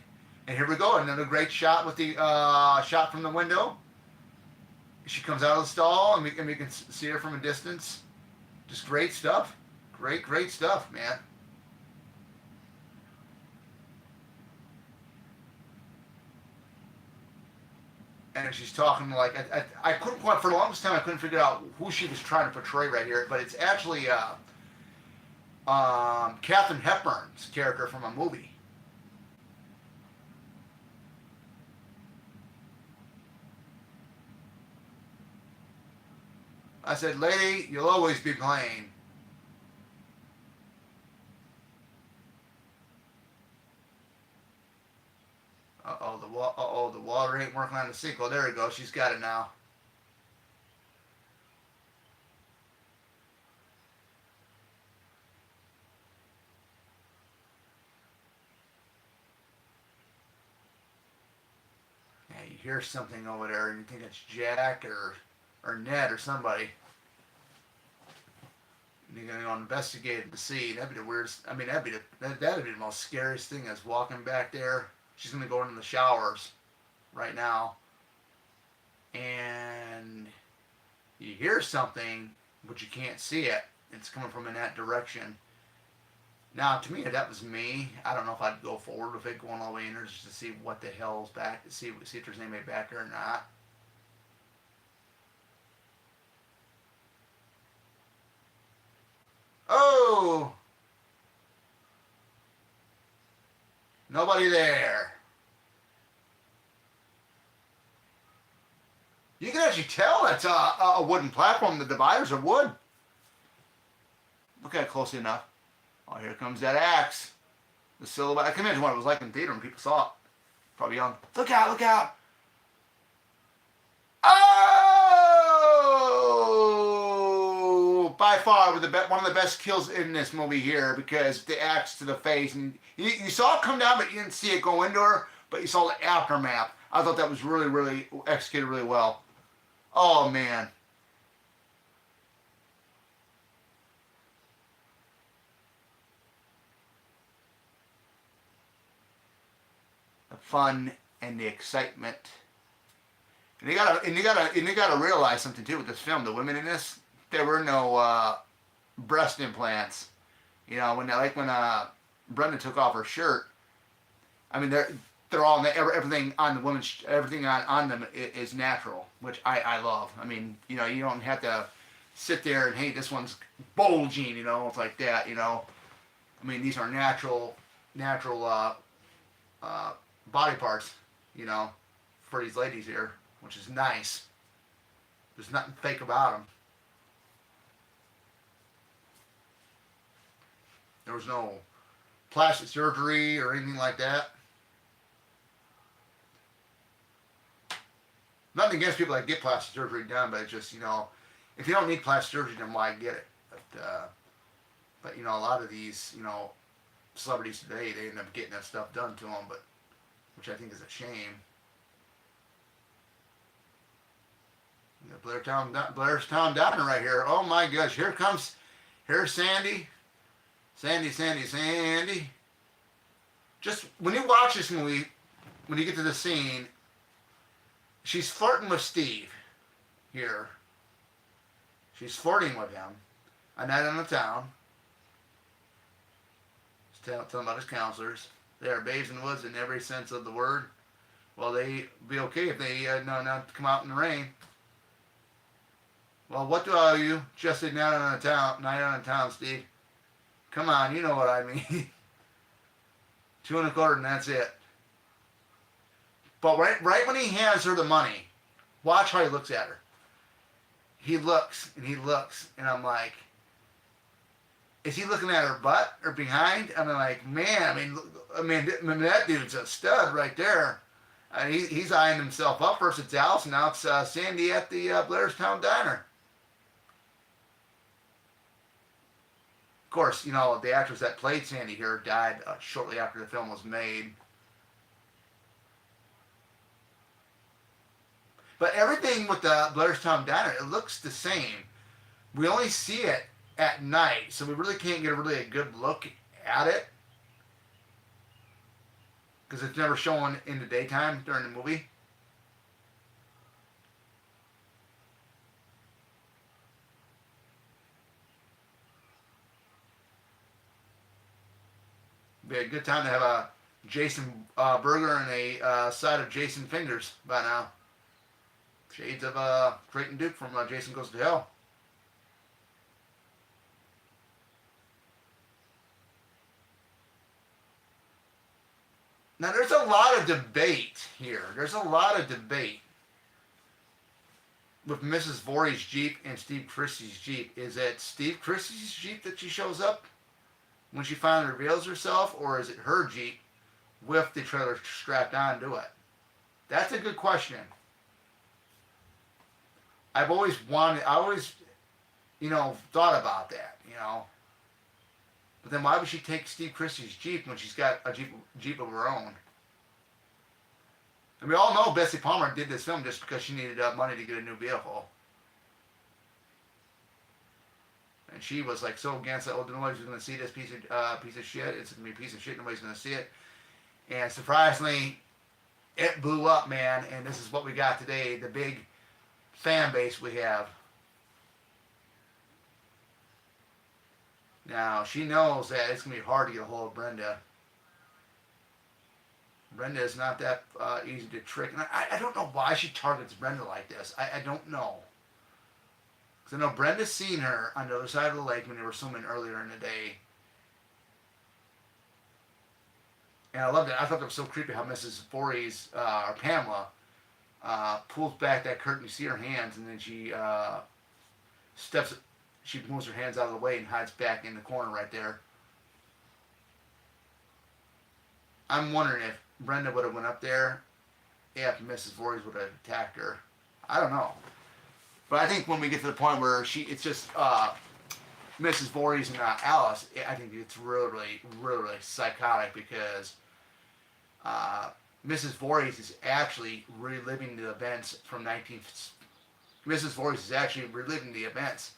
And here we go, another great shot with the shot from the window. She comes out of the stall, and we can see her from a distance. Just great stuff. Great stuff, man. And she's talking like I couldn't quite for the longest time I couldn't figure out who she was trying to portray right here, but it's actually Katharine Hepburn's character from a movie. I said, "Lady, you'll always be plain." The water ain't working on the sink. Oh, there we go. She's got it now. Yeah, you hear something over there, and you think it's Jack or Ned or somebody. And you're gonna go investigate to see. That'd be the weirdest. I mean, that'd be the most scariest thing. Is walking back there. She's gonna go into the showers right now, and you hear something, but you can't see it. It's coming from in that direction. Now, to me, if that was me, I don't know if I'd go forward with it, going all the way in there just to see what the hell's back, see if there's anybody back there or not. Oh, nobody there. You can actually tell that's a wooden platform. The dividers are wood. Look at it closely enough. Oh, here comes that axe. The silhouette. I can imagine what it was like in theater when people saw it. Probably young. Look out, look out. Oh! By far, one of the best kills in this movie here because the axe to the face. And you saw it come down, but you didn't see it go into her. But you saw the aftermath. I thought that was really executed really well. Oh, man. The fun and the excitement. And you gotta realize something too with this film. The women in this, there were no breast implants. You know, when Brenda took off her shirt. I mean, they're all everything on the women's everything on them is natural, which I love. I mean, you know, you don't have to sit there and hey, this one's bulging. You know, it's like that. You know, I mean, these are natural uh, body parts. You know, for these ladies here, which is nice. There's nothing fake about them. There was no plastic surgery or anything like that. Nothing against people that get plastic surgery done, but it's just, you know, if you don't need plastic surgery, then why get it? But you know, a lot of these, you know, celebrities today, they end up getting that stuff done to them, but which I think is a shame. Blairstown Diner right here. Oh my gosh, here's Sandy. Sandy. Just when you watch this movie, when you get to the scene, she's flirting with Steve here. She's flirting with him. A night on the town. He's telling about his counselors. They are babes in the woods in every sense of the word. Well, they be okay if they not come out in the rain. Well, what do I owe you? Just a night on the town, Steve. Come on, you know what I mean. 2.25, and that's it. But right when he hands her the money, watch how he looks at her. He looks, and I'm like, is he looking at her butt or behind? I mean, like, man, that dude's a stud right there. He's eyeing himself up. First it's Alice, and now it's Sandy at the Blairstown Diner. Of course, the actress that played Sandy here died shortly after the film was made. But everything with the Blairstown Diner, it looks the same. We only see it at night, so we really can't get a good look at it because it's never shown in the daytime during the movie. Be a good time to have a Jason burger and a side of Jason fingers by now. Shades of Creighton Duke from Jason Goes to Hell. Now, there's a lot of debate here. There's a lot of debate with Mrs. Voorhees' Jeep and Steve Christie's Jeep. Is it Steve Christie's Jeep that she shows up when she finally reveals herself, or is it her Jeep with the trailer strapped onto it? That's a good question. I always, thought about that, But then why would she take Steve Christie's Jeep when she's got a Jeep of her own? And we all know Bessie Palmer did this film just because she needed money to get a new vehicle. And she was like so against it. Oh, nobody's going to see this piece of shit. It's going to be a piece of shit. Nobody's going to see it. And surprisingly, it blew up, man. And this is what we got today. The big fan base we have. Now, she knows that it's going to be hard to get a hold of Brenda. Brenda is not that easy to trick. And I don't know why she targets Brenda like this. I don't know. Because I know Brenda's seen her on the other side of the lake when they were swimming earlier in the day. And I loved it. I thought that was so creepy how Mrs. Voorhees, or Pamela, pulls back that curtain. You see her hands, and then she moves her hands out of the way and hides back in the corner right there. I'm wondering if Brenda would have went up there if Mrs. Voorhees would have attacked her. I don't know. But I think when we get to the point where it's just Mrs. Voorhees and Alice, I think it's really, really psychotic because Mrs. Voorhees is actually reliving the events from Mrs. Voorhees is actually reliving the events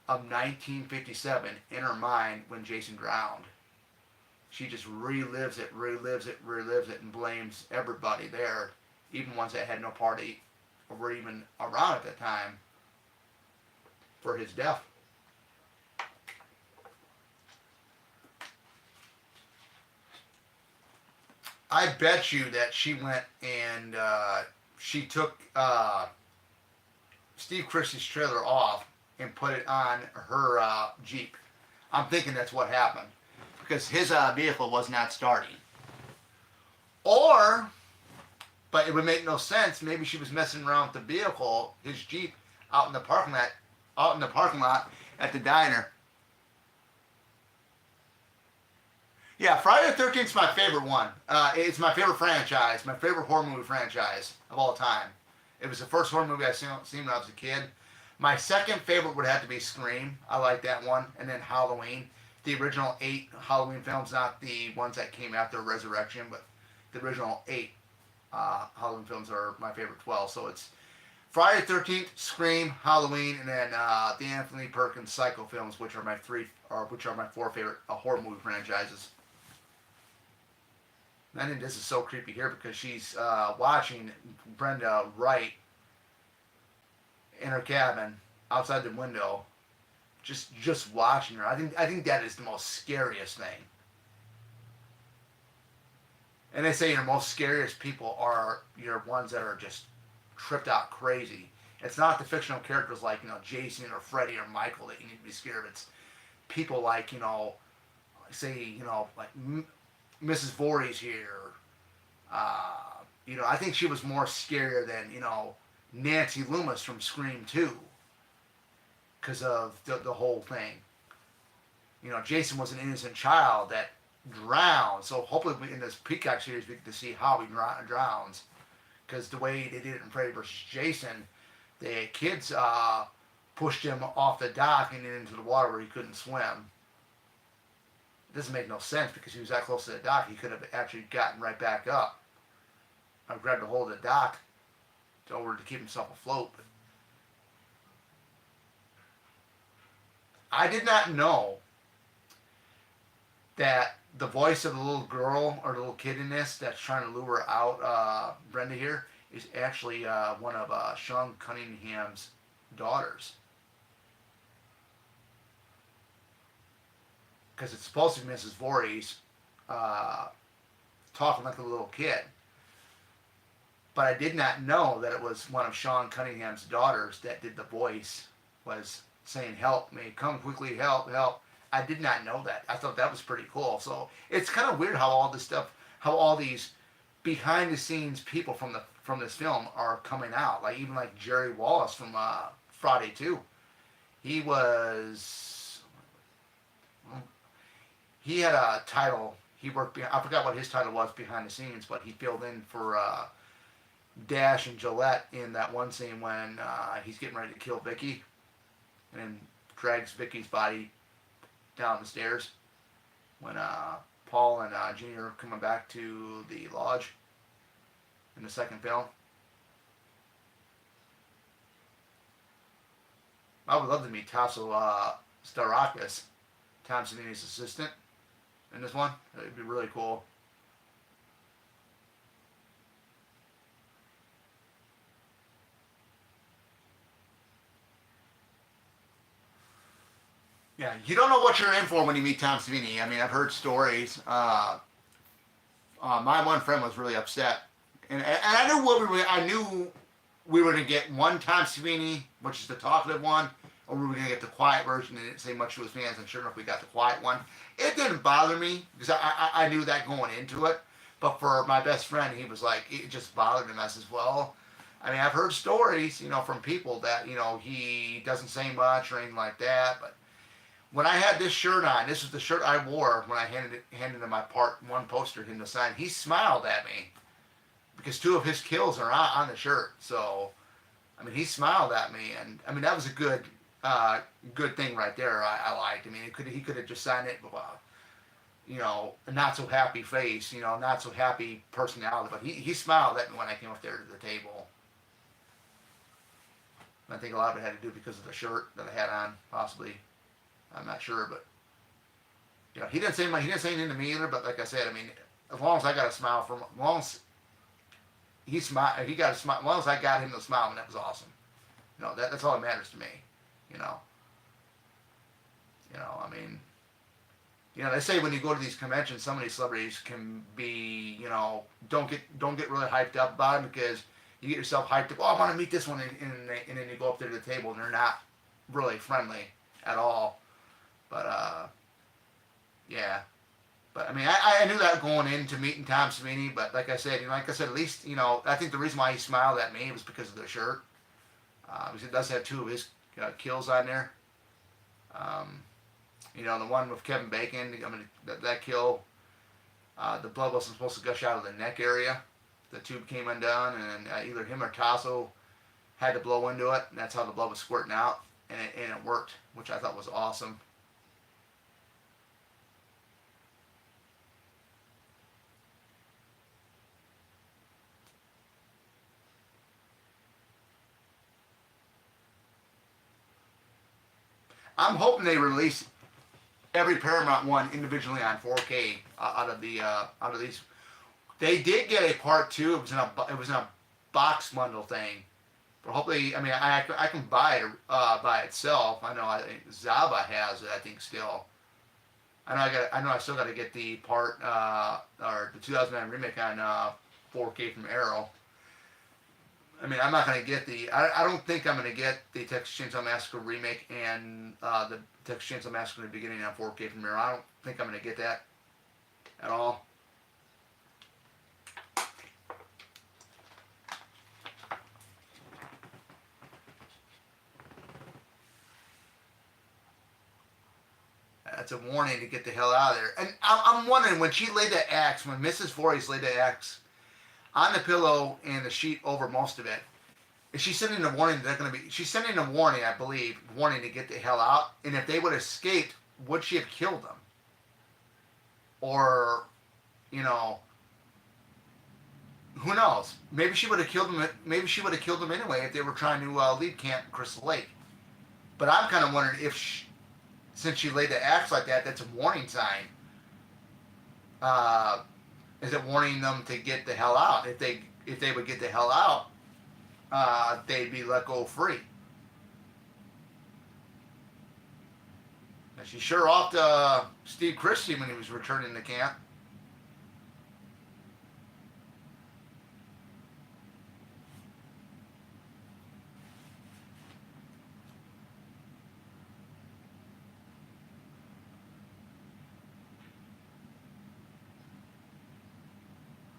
of 1957 in her mind when Jason drowned. She just relives it, and blames everybody there, even ones that had no party or were even around at that time, for his death. I bet you that she went and she took Steve Christie's trailer off and put it on her Jeep. I'm thinking that's what happened. Because his vehicle was not starting. Or, but it would make no sense, maybe she was messing around with the vehicle, his Jeep, out in the parking lot at the diner. Yeah, Friday the 13th is my favorite one. It's my favorite franchise, my favorite horror movie franchise of all time. It was the first horror movie I seen when I was a kid. My second favorite would have to be Scream. I like that one. And then Halloween. The original 8 Halloween films, not the ones that came after Resurrection, but the original 8 Halloween films are my favorite 12. So it's Friday the 13th, Scream, Halloween, and then the Anthony Perkins Psycho films, which are my 4 favorite horror movie franchises. And I think this is so creepy here because she's watching Brenda Wright in her cabin outside the window. Just watching her. I think that is the most scariest thing. And they say your most scariest people are your ones that are just tripped out crazy. It's not the fictional characters like, Jason or Freddy or Michael that you need to be scared of. It's people like, say, like Mrs. Voorhees here. I think she was more scarier than, Nancy Loomis from Scream 2. Because of the whole thing. Jason was an innocent child that drowned. So hopefully in this Peacock series we get to see how he drowns. Because the way they did it in Freddy vs. Jason, the kids pushed him off the dock and into the water where he couldn't swim. It doesn't make no sense because he was that close to the dock. He could have actually gotten right back up. I grabbed a hold of the dock in order to keep himself afloat. But I did not know that the voice of the little girl or the little kid in this that's trying to lure out Brenda here is actually one of Sean Cunningham's daughters. Because it's supposed to be Mrs. Voorhees talking like a little kid. But I did not know that it was one of Sean Cunningham's daughters that did the voice, was saying, "Help me, come quickly, help, help." I did not know that. I thought that was pretty cool. So it's kind of weird how all this stuff, how all these behind the scenes people from this film are coming out. Like even like Jerry Wallace from Friday 2. He had a title. He worked. I forgot what his title was behind the scenes, but he filled in for Dash and Gillette in that one scene when he's getting ready to kill Vicky, and then drags Vicky's body down the stairs when Paul and Junior are coming back to the lodge in the second film. I would love to meet Tasso Starakis, Tom Savini's assistant, in this one. It'd be really cool. Yeah, you don't know what you're in for when you meet Tom Savini. I mean, I've heard stories. My one friend was really upset, and I knew what we were. I knew we were going to get one Tom Savini, which is the talkative one, or we were going to get the quiet version. They didn't say much to his fans, and sure enough, we got the quiet one. It didn't bother me because I knew that going into it. But for my best friend, he was like, it just bothered him as well. I mean, I've heard stories, from people that he doesn't say much or anything like that, but. When I had this shirt on, this was the shirt I wore when I handed him my part one poster him to sign. He smiled at me because 2 of his kills are on the shirt. So, I mean, he smiled at me, and I mean that was a good thing right there. I liked. I mean, he could have just signed it, a not so happy face, not so happy personality, but he smiled at me when I came up there to the table. I think a lot of it had to do because of the shirt that I had on, possibly. I'm not sure, but he didn't say anything to me either. But like I said, I mean, as long as I got a smile from, as long as he got a smile, as long as I got him to smile, and that was awesome. That's all that matters to me. I mean, they say when you go to these conventions, some of these celebrities can be, don't get really hyped up about them because you get yourself hyped up. Oh, I want to meet this one, and then you go up there to the table and they're not really friendly at all. But yeah. But I mean, I knew that going into meeting Tom Savini. But like I said, at least I think the reason why he smiled at me was because of the shirt. Because it does have 2 of his kills on there. The one with Kevin Bacon. I mean, that kill, the blood wasn't supposed to gush out of the neck area. The tube came undone, and either him or Tasso had to blow into it, and that's how the blood was squirting out, and it worked, which I thought was awesome. I'm hoping they release every Paramount one individually on 4K out of these. They did get a part 2. It was in a box bundle thing. But hopefully, I mean, I can buy it by itself. I know Zaba has it. I think still. I know I still got to get the part or the 2009 remake on 4K from Arrow. I mean, I'm not going to get I don't think I'm going to get the Texas Chainsaw Massacre remake and the Texas Chainsaw Massacre in the beginning on 4K from Arrow. I don't think I'm going to get that at all. That's a warning to get the hell out of there. And I'm wondering, when she laid that axe, when Mrs. Voorhees laid that axe on the pillow and the sheet over most of it, is she sending a warning that they're going to be? She's sending a warning, I believe, warning to get the hell out. And if they would have escaped, would she have killed them? Or, you know, who knows? Maybe she would have killed them. Maybe she would have killed them anyway if they were trying to leave Camp Crystal Lake. But I'm kind of wondering if, since she laid the axe like that, that's a warning sign. Is it warning them to get the hell out? If they would get the hell out, they'd be let go free. And she sure offed Steve Christie when he was returning to camp.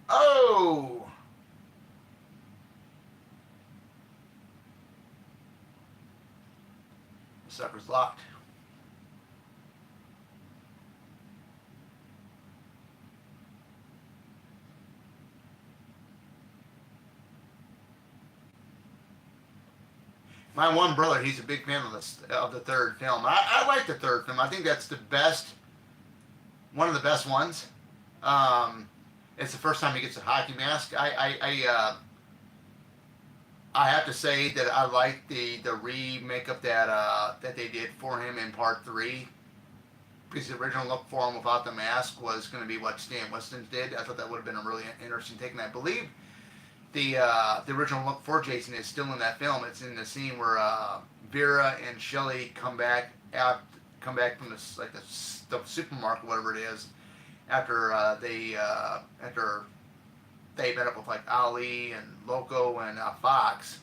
Oh! The sucker's locked. My one brother, he's a big fan of the third film. I like the third film. I think that's the best, one of the best ones. It's the first time he gets a hockey mask. I have to say that I like the remake-up that they did for him in part 3. Because the original look for him without the mask was going to be what Stan Winston did. I thought that would have been a really interesting take. And I believe the original look for Jason is still in that film. It's in the scene where Vera and Shelley come back from the supermarket, whatever it is, after they met up with like Ali and Loco and Fox.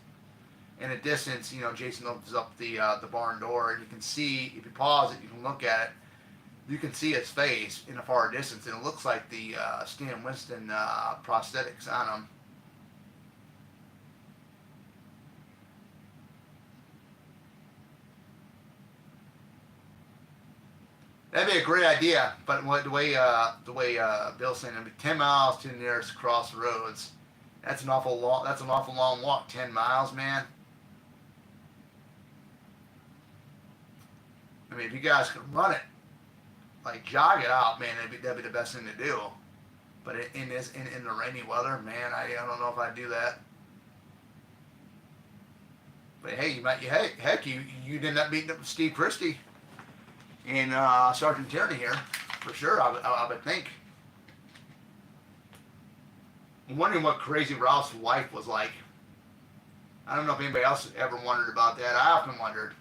In the distance, you know, Jason opens up the barn door, and you can see, if you pause it, you can look at it. You can see his face in a far distance, and it looks like the Stan Winston prosthetics on him. That'd be a great idea, but the way Bill's saying, it'd be 10 miles to the nearest crossroads. That's an awful long walk. 10 miles, man. I mean, if you guys could run it, like jog it out, man, that'd be the best thing to do. But in the rainy weather, man, I don't know if I'd do that. But hey, you did not beat Steve Christie in Sergeant Tierney here, for sure. I would think. I'm wondering what Crazy Ralph's wife was like. I don't know if anybody else ever wondered about that. I often wondered.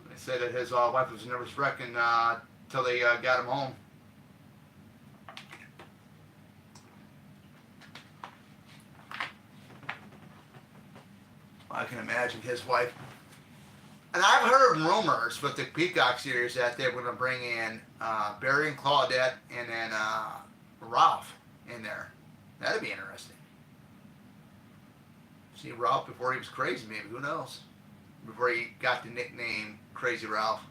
They said that his wife was a nervous wreck until they got him home. I can imagine his wife. And I've heard rumors with the Peacock series that they're going to bring in Barry and Claudette and then Ralph in there. That'd be interesting. See Ralph before he was crazy, maybe. Who knows? Before he got the nickname Crazy Ralph.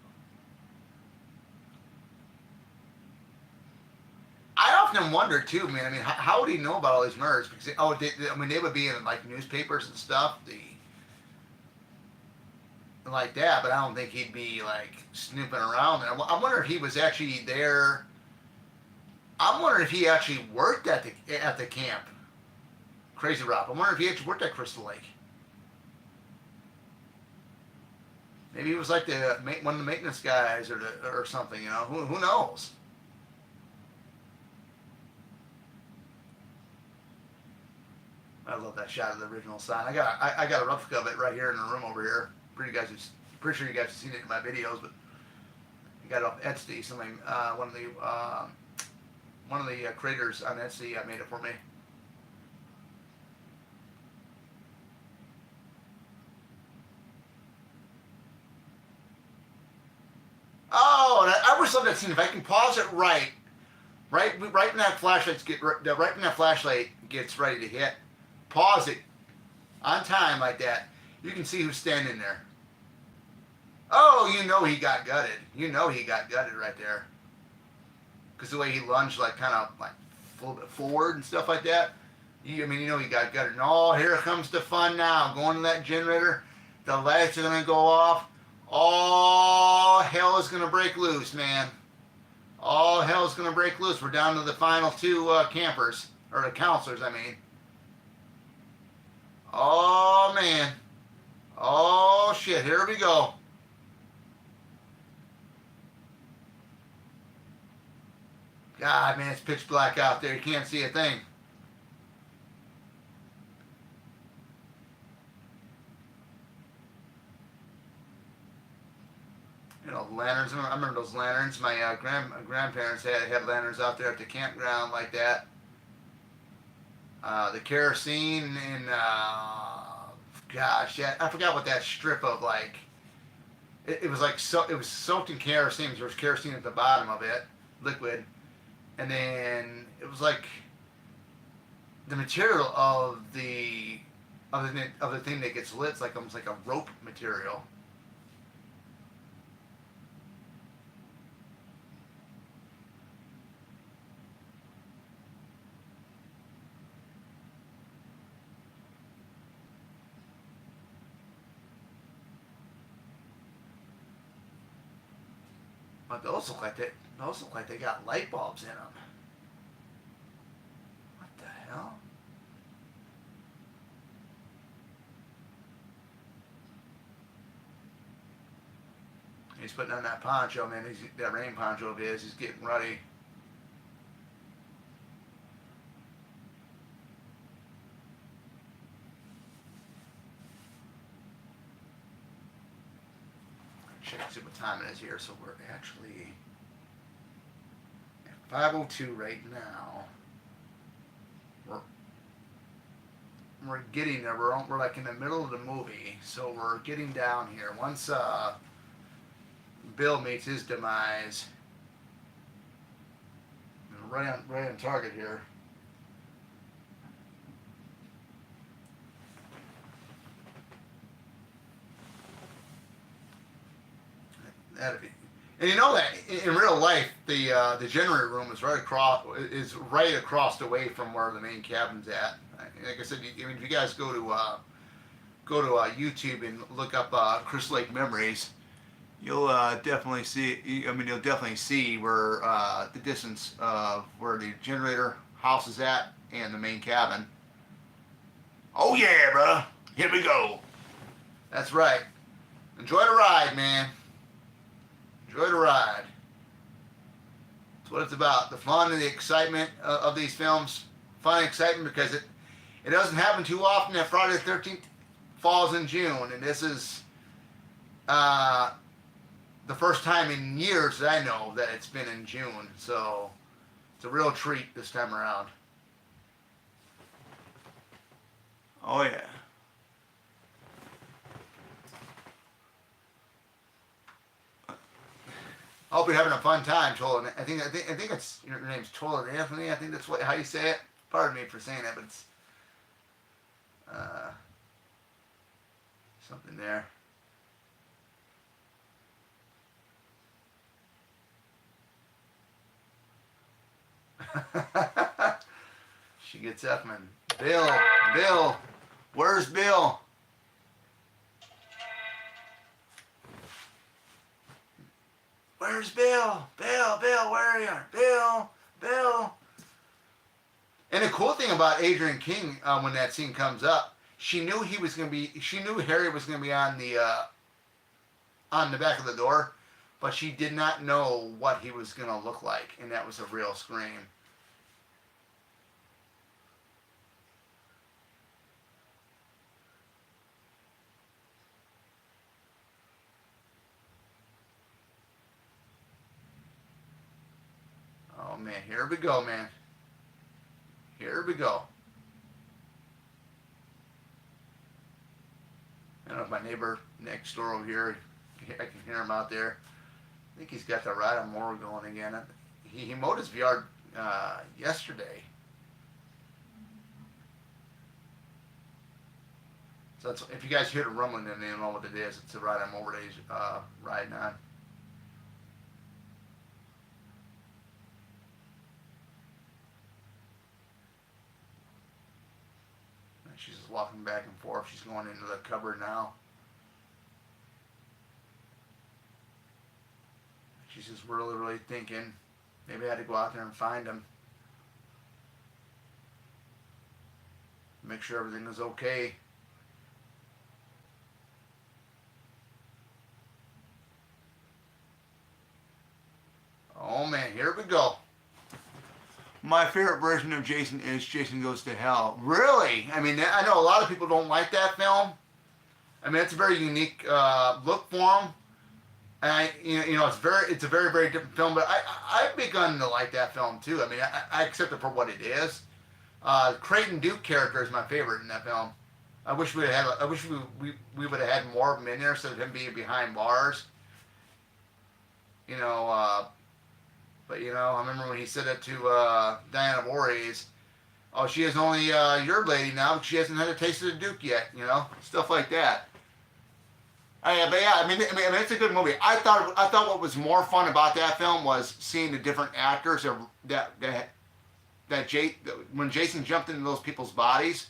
I often wonder too, man. I mean, how would he know about all these murders? Because they would be in like newspapers and stuff. Like that, but I don't think he'd be like snooping around there. I wonder if he was actually there. I'm wondering if he actually worked at the camp. Crazy Ralph. I wonder if he actually worked at Crystal Lake. Maybe he was like one of the maintenance guys or something. You know, who knows? I love that shot of the original sign. I got a replica of it right here in the room over here. Pretty sure you guys have seen it in my videos, but I got it off Etsy. Somebody, one of the creators on Etsy made it for me. Oh, I always love that scene. If I can pause it right when that flashlight gets ready to hit, pause it on time like that. You can see who's standing there. Oh, you know he got gutted. You know he got gutted right there. Because the way he lunged, like kind of like a little bit forward and stuff like that. I mean, you know he got gutted. And oh, here comes the fun now. Going to that generator. The lights are going to go off. All hell is going to break loose, man. All hell is going to break loose. We're down to the final two campers. Or the counselors, I mean. Oh, man. Oh, shit. Here we go. God, man, it's pitch black out there. You can't see a thing. You know, lanterns. I remember those lanterns. My grandparents had lanterns out there at the campground like that. The kerosene and gosh, yeah, I forgot what that strip of like. It was like so. It was soaked in kerosene. There was kerosene at the bottom of it, liquid, and then it was like the material of the thing that gets lit. It's like almost like a rope material. But those look like they got light bulbs in them. What the hell? He's putting on that poncho, man. That rain poncho of his. He's getting ready. Check see what time it is here. So we're actually at 5:02 right now. We're we're getting there. We're like in the middle of the movie, so we're getting down here. Once Bill meets his demise, right on target here. That'd be. And you know that in real life, the generator room is right across the way from where the main cabin's at. Like I said, I mean, if you guys go to YouTube and look up Crystal Lake Memories, you'll definitely see. I mean, you'll definitely see where the distance of where the generator house is at and the main cabin. Oh yeah, bro. Here we go. That's right. Enjoy the ride, man. Enjoy the ride. That's what it's about. The fun and the excitement of these films. Fun and excitement because it doesn't happen too often that Friday the 13th falls in June. And this is the first time in years that I know that it's been in June. So it's a real treat this time around. Oh yeah. I hope you're having a fun time, Tolan. I think it's your name's Tolan Anthony. I think that's how you say it. Pardon me for saying that, but it's uh, something there. She gets up and Bill, where's Bill? Where's Bill? Bill, where are you? Bill. And the cool thing about Adrienne King, when that scene comes up, she knew he was going to be. She knew Harry was going to be on the back of the door, but she did not know what he was going to look like, and that was a real scream. Oh man, here we go, man. Here we go. I don't know if my neighbor next door over here, I can hear him out there. I think he's got the ride on mower going again. He mowed his yard yesterday. So that's, if you guys hear the rumbling, then you know what it is. It's the ride I'm over days riding on. And she's just walking back and forth. She's going into the cupboard now. She's just really, really thinking, maybe I had to go out there and find him. Make sure everything is okay. Oh man, here we go. My favorite version of Jason is Jason Goes to Hell. Really? I mean, I know a lot of people don't like that film. I mean, it's a very unique look for him. And it's a very, very different film. But I've begun to like that film too. I mean, I accept it for what it is. Creighton Duke character is my favorite in that film. I wish we had. I wish we would have had more of him in there instead of him being behind bars. You know, but I remember when he said it to Diana Voorhees. Oh, she is only your lady now, but she hasn't had a taste of the Duke yet. Stuff like that. But yeah, I mean, it's a good movie. I thought what was more fun about that film was seeing the different actors when Jason jumped into those people's bodies,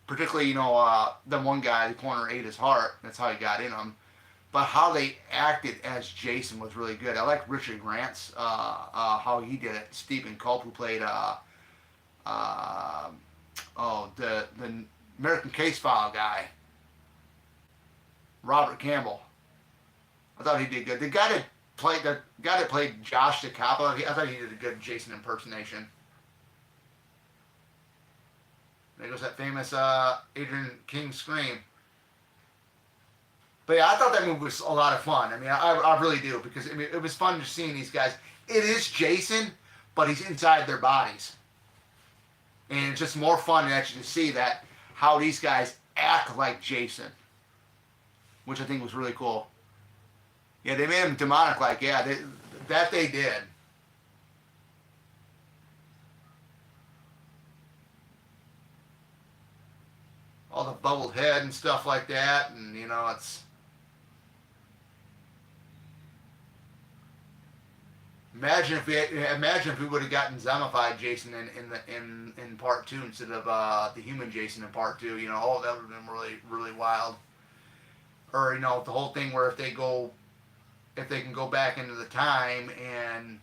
particularly the one guy, the corner ate his heart. That's how he got in them. But how they acted as Jason was really good. I like Richard Grant's how he did it. Stephen Culp, who played the American Case File guy. Robert Campbell. I thought he did good. The guy that played Josh DeCappo, I thought he did a good Jason impersonation. There goes that famous Adrian King scream. But yeah, I thought that movie was a lot of fun. I mean, I really do, because it was fun just seeing these guys. It is Jason, but he's inside their bodies. And it's just more fun to actually see that, how these guys act like Jason, which I think was really cool. Yeah, they made him demonic like, yeah, they did. All the bubbled head and stuff like that, and it's... Imagine if we would have gotten zombified Jason in part 2 instead of the human Jason in part 2. That would have been really, really wild. Or the whole thing where if they can go back into the time and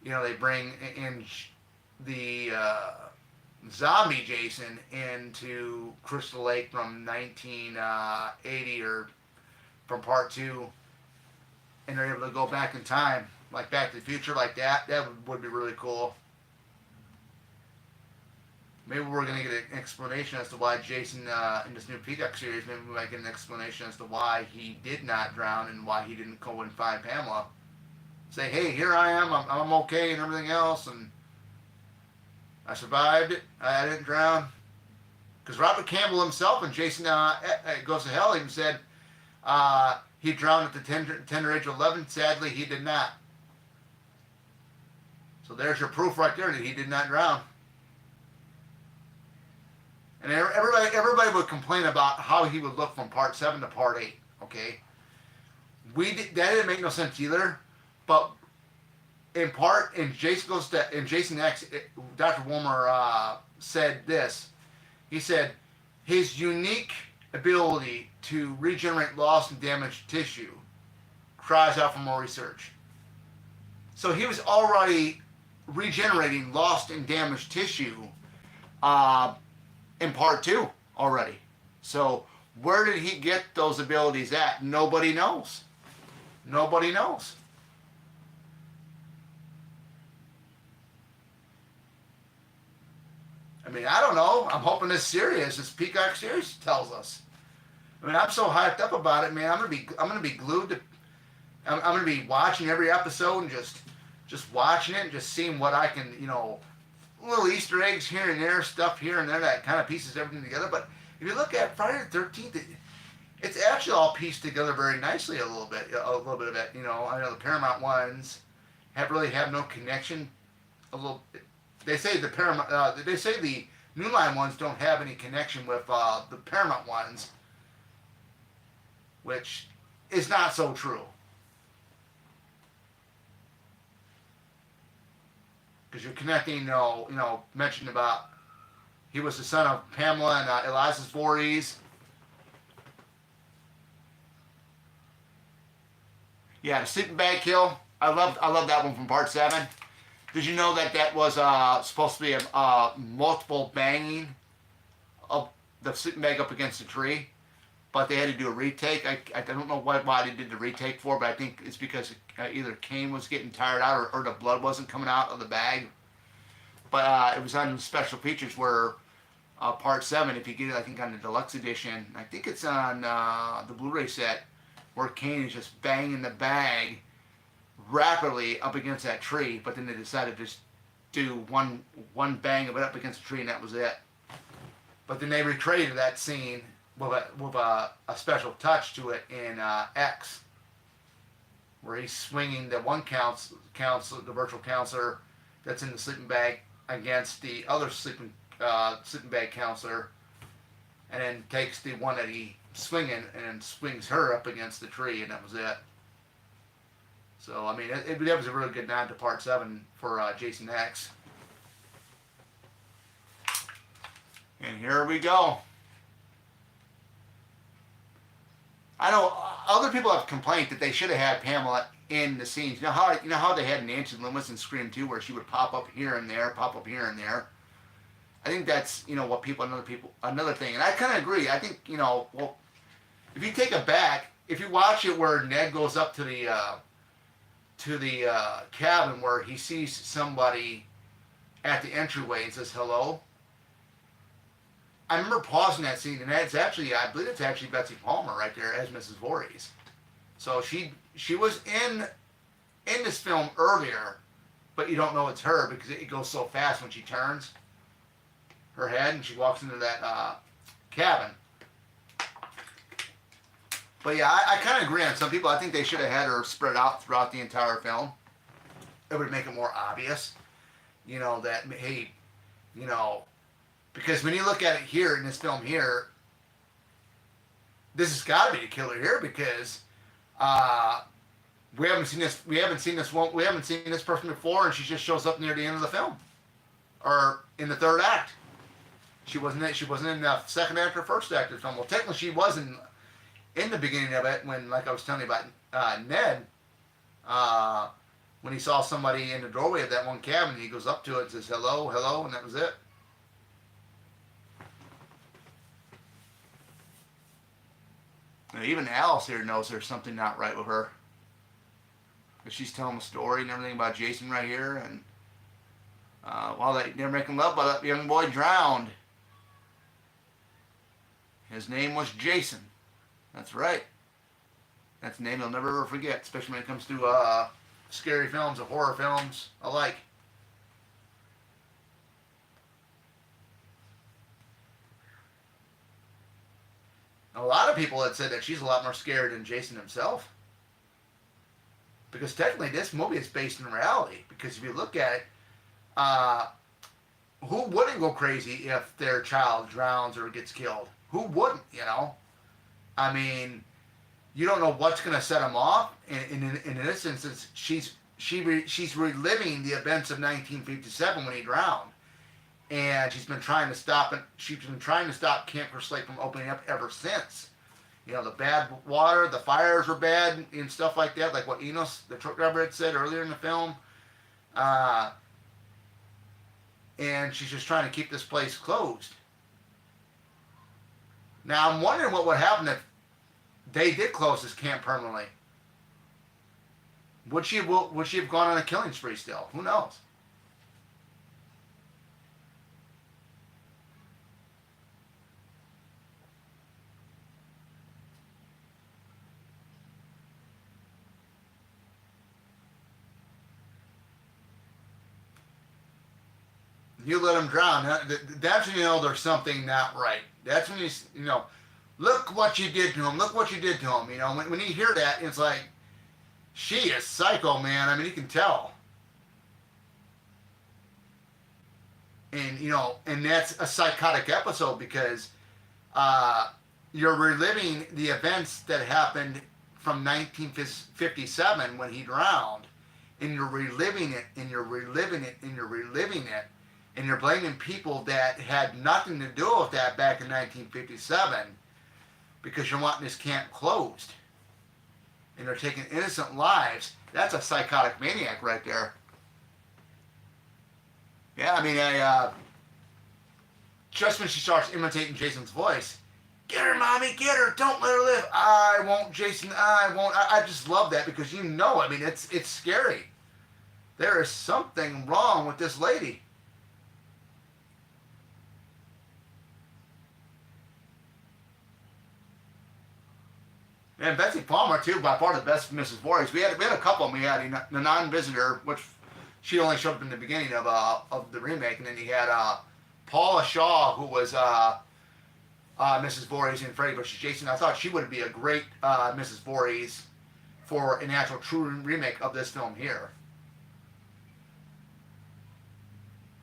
they bring in the zombie Jason into Crystal Lake from 1980 or from part 2, and they're able to go back in time, like Back to the Future, like that would be really cool. Maybe we're going to get an explanation as to why Jason, in this new Peacock series, maybe we might get an explanation as to why he did not drown and why he didn't go and find Pamela. Say, hey, here I am, I'm okay and everything else, and I survived it, I didn't drown. Because Robert Campbell himself in Jason Goes to Hell even said he drowned at the tender age of 11. Sadly, he did not. So there's your proof right there that he did not drown. And everybody would complain about how he would look from part 7 to part 8. Okay, that didn't make no sense either. But in Jason X, Dr. Wolmer said this. He said his unique ability to regenerate lost and damaged tissue cries out for more research. So he was already regenerating lost and damaged tissue in part 2 already. So where did he get those abilities at? Nobody knows. Nobody knows. I mean, I don't know. I'm hoping this Peacock series tells us. I mean, I'm so hyped up about it, man. I'm gonna be glued to. I'm gonna be watching every episode and just watching it and just seeing what I can, little Easter eggs here and there, stuff here and there that kind of pieces everything together. But if you look at Friday the 13th, it's actually all pieced together very nicely. A little bit of it. I know the Paramount ones have no connection. They say the New Line ones don't have any connection with the Paramount ones, which is not so true. Because you're connecting, mentioned about he was the son of Pamela and Elias Voorhees. Yeah, the sleeping bag kill. I love that one from part 7. Did you know that was supposed to be a multiple banging of the sleeping bag up against the tree, but they had to do a retake. I don't know why they did the retake for, but I think it's because either Kane was getting tired out or the blood wasn't coming out of the bag. But it was on special features where part 7, if you get it, I think on the deluxe edition, I think it's on the Blu-ray set, where Kane is just banging the bag rapidly up against that tree, but then they decided to just do one bang of it up against the tree, and that was it. But then they recreated that scene with a special touch to it in X, where he's swinging the one the virtual counselor that's in the sleeping bag against the other sleeping bag counselor, and then takes the one that he swinging and swings her up against the tree, and that was it. So I mean, that was a really good nod to part 7 for Jason X. And here we go. I know other people have complained that they should have had Pamela in the scenes. You know how they had Nancy Loomis in Scream 2, where she would pop up here and there, pop up here and there. I think that's what another thing, and I kind of agree. I think well, if you take it back, if you watch it where Ned goes up to the cabin where he sees somebody at the entryway and says hello. I remember pausing that scene, and I believe it's actually Betsy Palmer right there as Mrs. Voorhees. So she was in this film earlier, but you don't know it's her because it goes so fast when she turns her head and she walks into that cabin. But yeah, I kind of agree on some people. I think they should have had her spread out throughout the entire film. It would make it more obvious, that, hey, because when you look at it here in this film here, this has got to be the killer here because we haven't seen this person before, and she just shows up near the end of the film, or in the third act. She wasn't in the second act or first act of the film. Well, technically, she wasn't in the beginning of it when, like I was telling you about Ned, when he saw somebody in the doorway of that one cabin, he goes up to it and says hello, hello, and that was it. Now, even Alice here knows there's something not right with her. Because she's telling the story and everything about Jason right here, and while they're making love, but that young boy drowned. His name was Jason. That's right. That's a name you'll never ever forget, especially when it comes to scary films or horror films alike. A lot of people had said that she's a lot more scared than Jason himself. Because technically this movie is based in reality. Because if you look at it, who wouldn't go crazy if their child drowns or gets killed? Who wouldn't, I mean, you don't know what's going to set them off. In this instance, she's reliving the events of 1957 when he drowned. And she's been trying to stop it. She's been trying to stop Camp Crystal Lake from opening up ever since. The bad water, the fires were bad, and stuff like that, like what Enos, the truck driver, had said earlier in the film. And she's just trying to keep this place closed. Now, I'm wondering what would happen if they did close this camp permanently. Would she have gone on a killing spree still? Who knows? You let him drown. That's when you know there's something not right. That's when look what you did to him. Look what you did to him. When you hear that, it's like, she is psycho, man. I mean, you can tell. And and that's a psychotic episode because uh, you're reliving the events that happened from 1957 when he drowned, and you're reliving it, and you're reliving it, and you're reliving it, and you're blaming people that had nothing to do with that back in 1957 because you're wanting this camp closed, and they're taking innocent lives. That's a psychotic maniac right there. Yeah, I mean, just when she starts imitating Jason's voice, get her, mommy, get her, don't let her live. I won't, Jason, I won't. I just love that because I mean, it's scary. There is something wrong with this lady. And Betsy Palmer, too, by far the best Mrs. Voorhees. We had a couple of them. We had the non-visitor, which she only showed up in the beginning of the remake, and then you had Paula Shaw, who was Mrs. Voorhees in Freddy vs. Jason. I thought she would be a great Mrs. Voorhees for an actual true remake of this film here.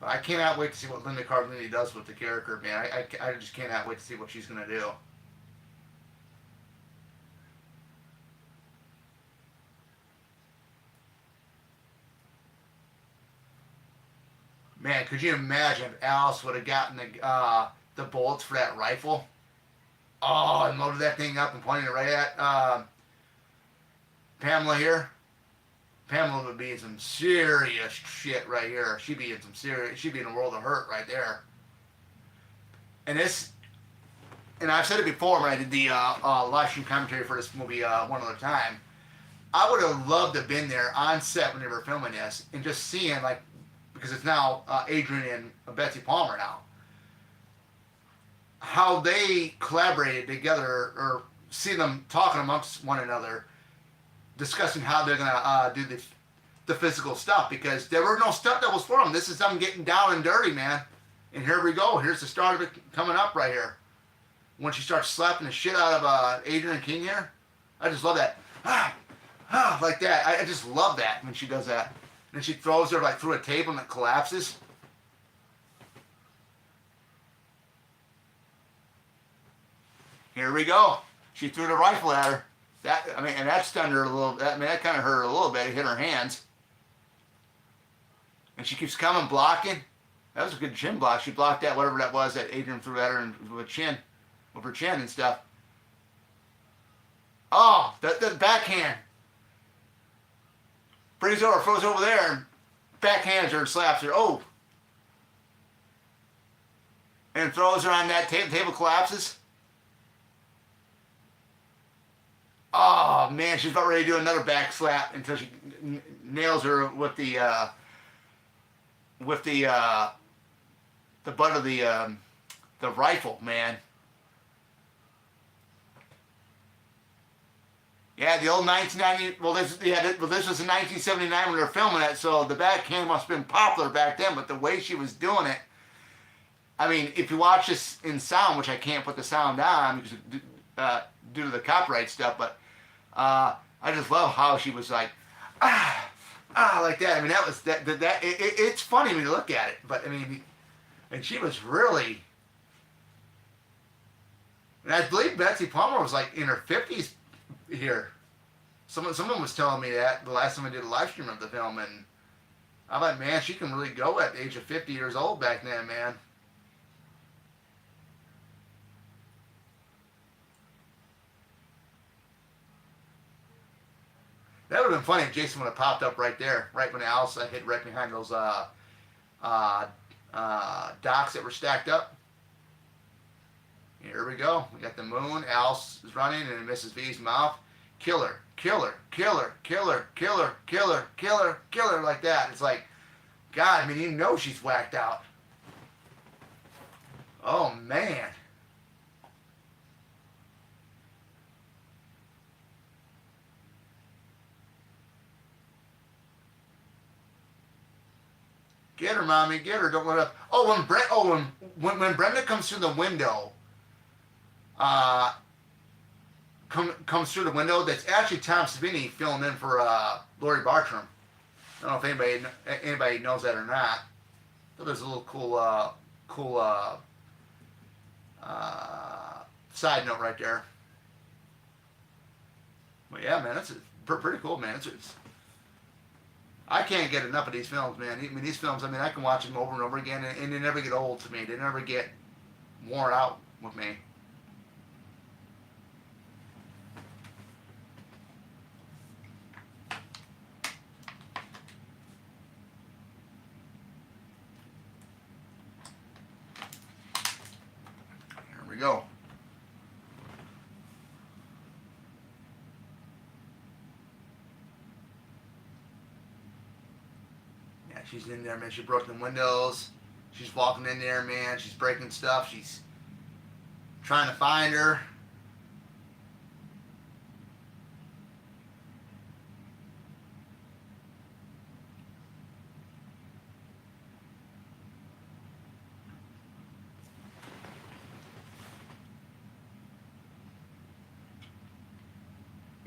But I cannot wait to see what Linda Cardellini does with the character, man. I just cannot wait to see what she's going to do. Man, could you imagine if Alice would have gotten the bullets for that rifle? Oh, and loaded that thing up and pointed it right at Pamela here. Pamela would be in some serious shit right here. She'd be in a world of hurt right there. And I've said it before when I did the live stream commentary for this movie one other time. I would have loved to have been there on set when they were filming this and just seeing, like, because it's now Adrian and Betsy Palmer now, how they collaborated together, or see them talking amongst one another, discussing how they're going to do the physical stuff, because there were no stunt doubles for them. This is them getting down and dirty, man. And here we go. Here's the start of it coming up right here. When she starts slapping the shit out of Adrian King here. I just love that. Like that. I just love that when she does that. And she throws her like through a table and it collapses. Here we go. She threw the rifle at her. And that stunned her a little. That kind of hurt her a little bit. It hit her hands. And she keeps coming, blocking. That was a good chin block. She blocked that, whatever that was that Adrian threw at her with her chin and stuff. Oh, the backhand. Brings over, throws over there, and backhands her and slaps her. Oh. And throws her on that table. Table collapses. Oh, man, she's about ready to do another back slap until she nails her with the butt of the rifle, man. Yeah, the old 1990. This was in 1979 when they were filming it, so the backhand must have been popular back then. But the way she was doing it, I mean, if you watch this in sound, which I can't put the sound on because due to the copyright stuff, but I just love how she was like, like that. I mean, that was that. It's funny when you look at it, but I mean, and she was really. And I believe Betsy Palmer was like in her 50s here. Someone was telling me that the last time I did a live stream of the film, and I'm like, man, she can really go at the age of 50 years old back then, man. That would have been funny if Jason would have popped up right there, right when Alice hit right behind those docks that were stacked up. Here we go. We got the moon. Alice is running, and Mrs. V's mouth. Killer, killer, killer, killer, killer, killer, killer, killer, like that. It's like, God, I mean, you know she's whacked out. Oh, man. Get her, mommy, get her. Don't let her. Oh, when Brenda comes through the window, comes through the window. That's actually Tom Savini filling in for Laurie Bartram. I don't know if anybody knows that or not. So there's a little cool uh, side note right there. But yeah, man, that's pretty cool, man. I can't get enough of these films, man. I mean, these films, I mean, I can watch them over and over again, and they never get old to me. They never get worn out with me. Here we go. Yeah, she's in there, man. She broke the windows. She's walking in there, man. She's breaking stuff. She's trying to find her.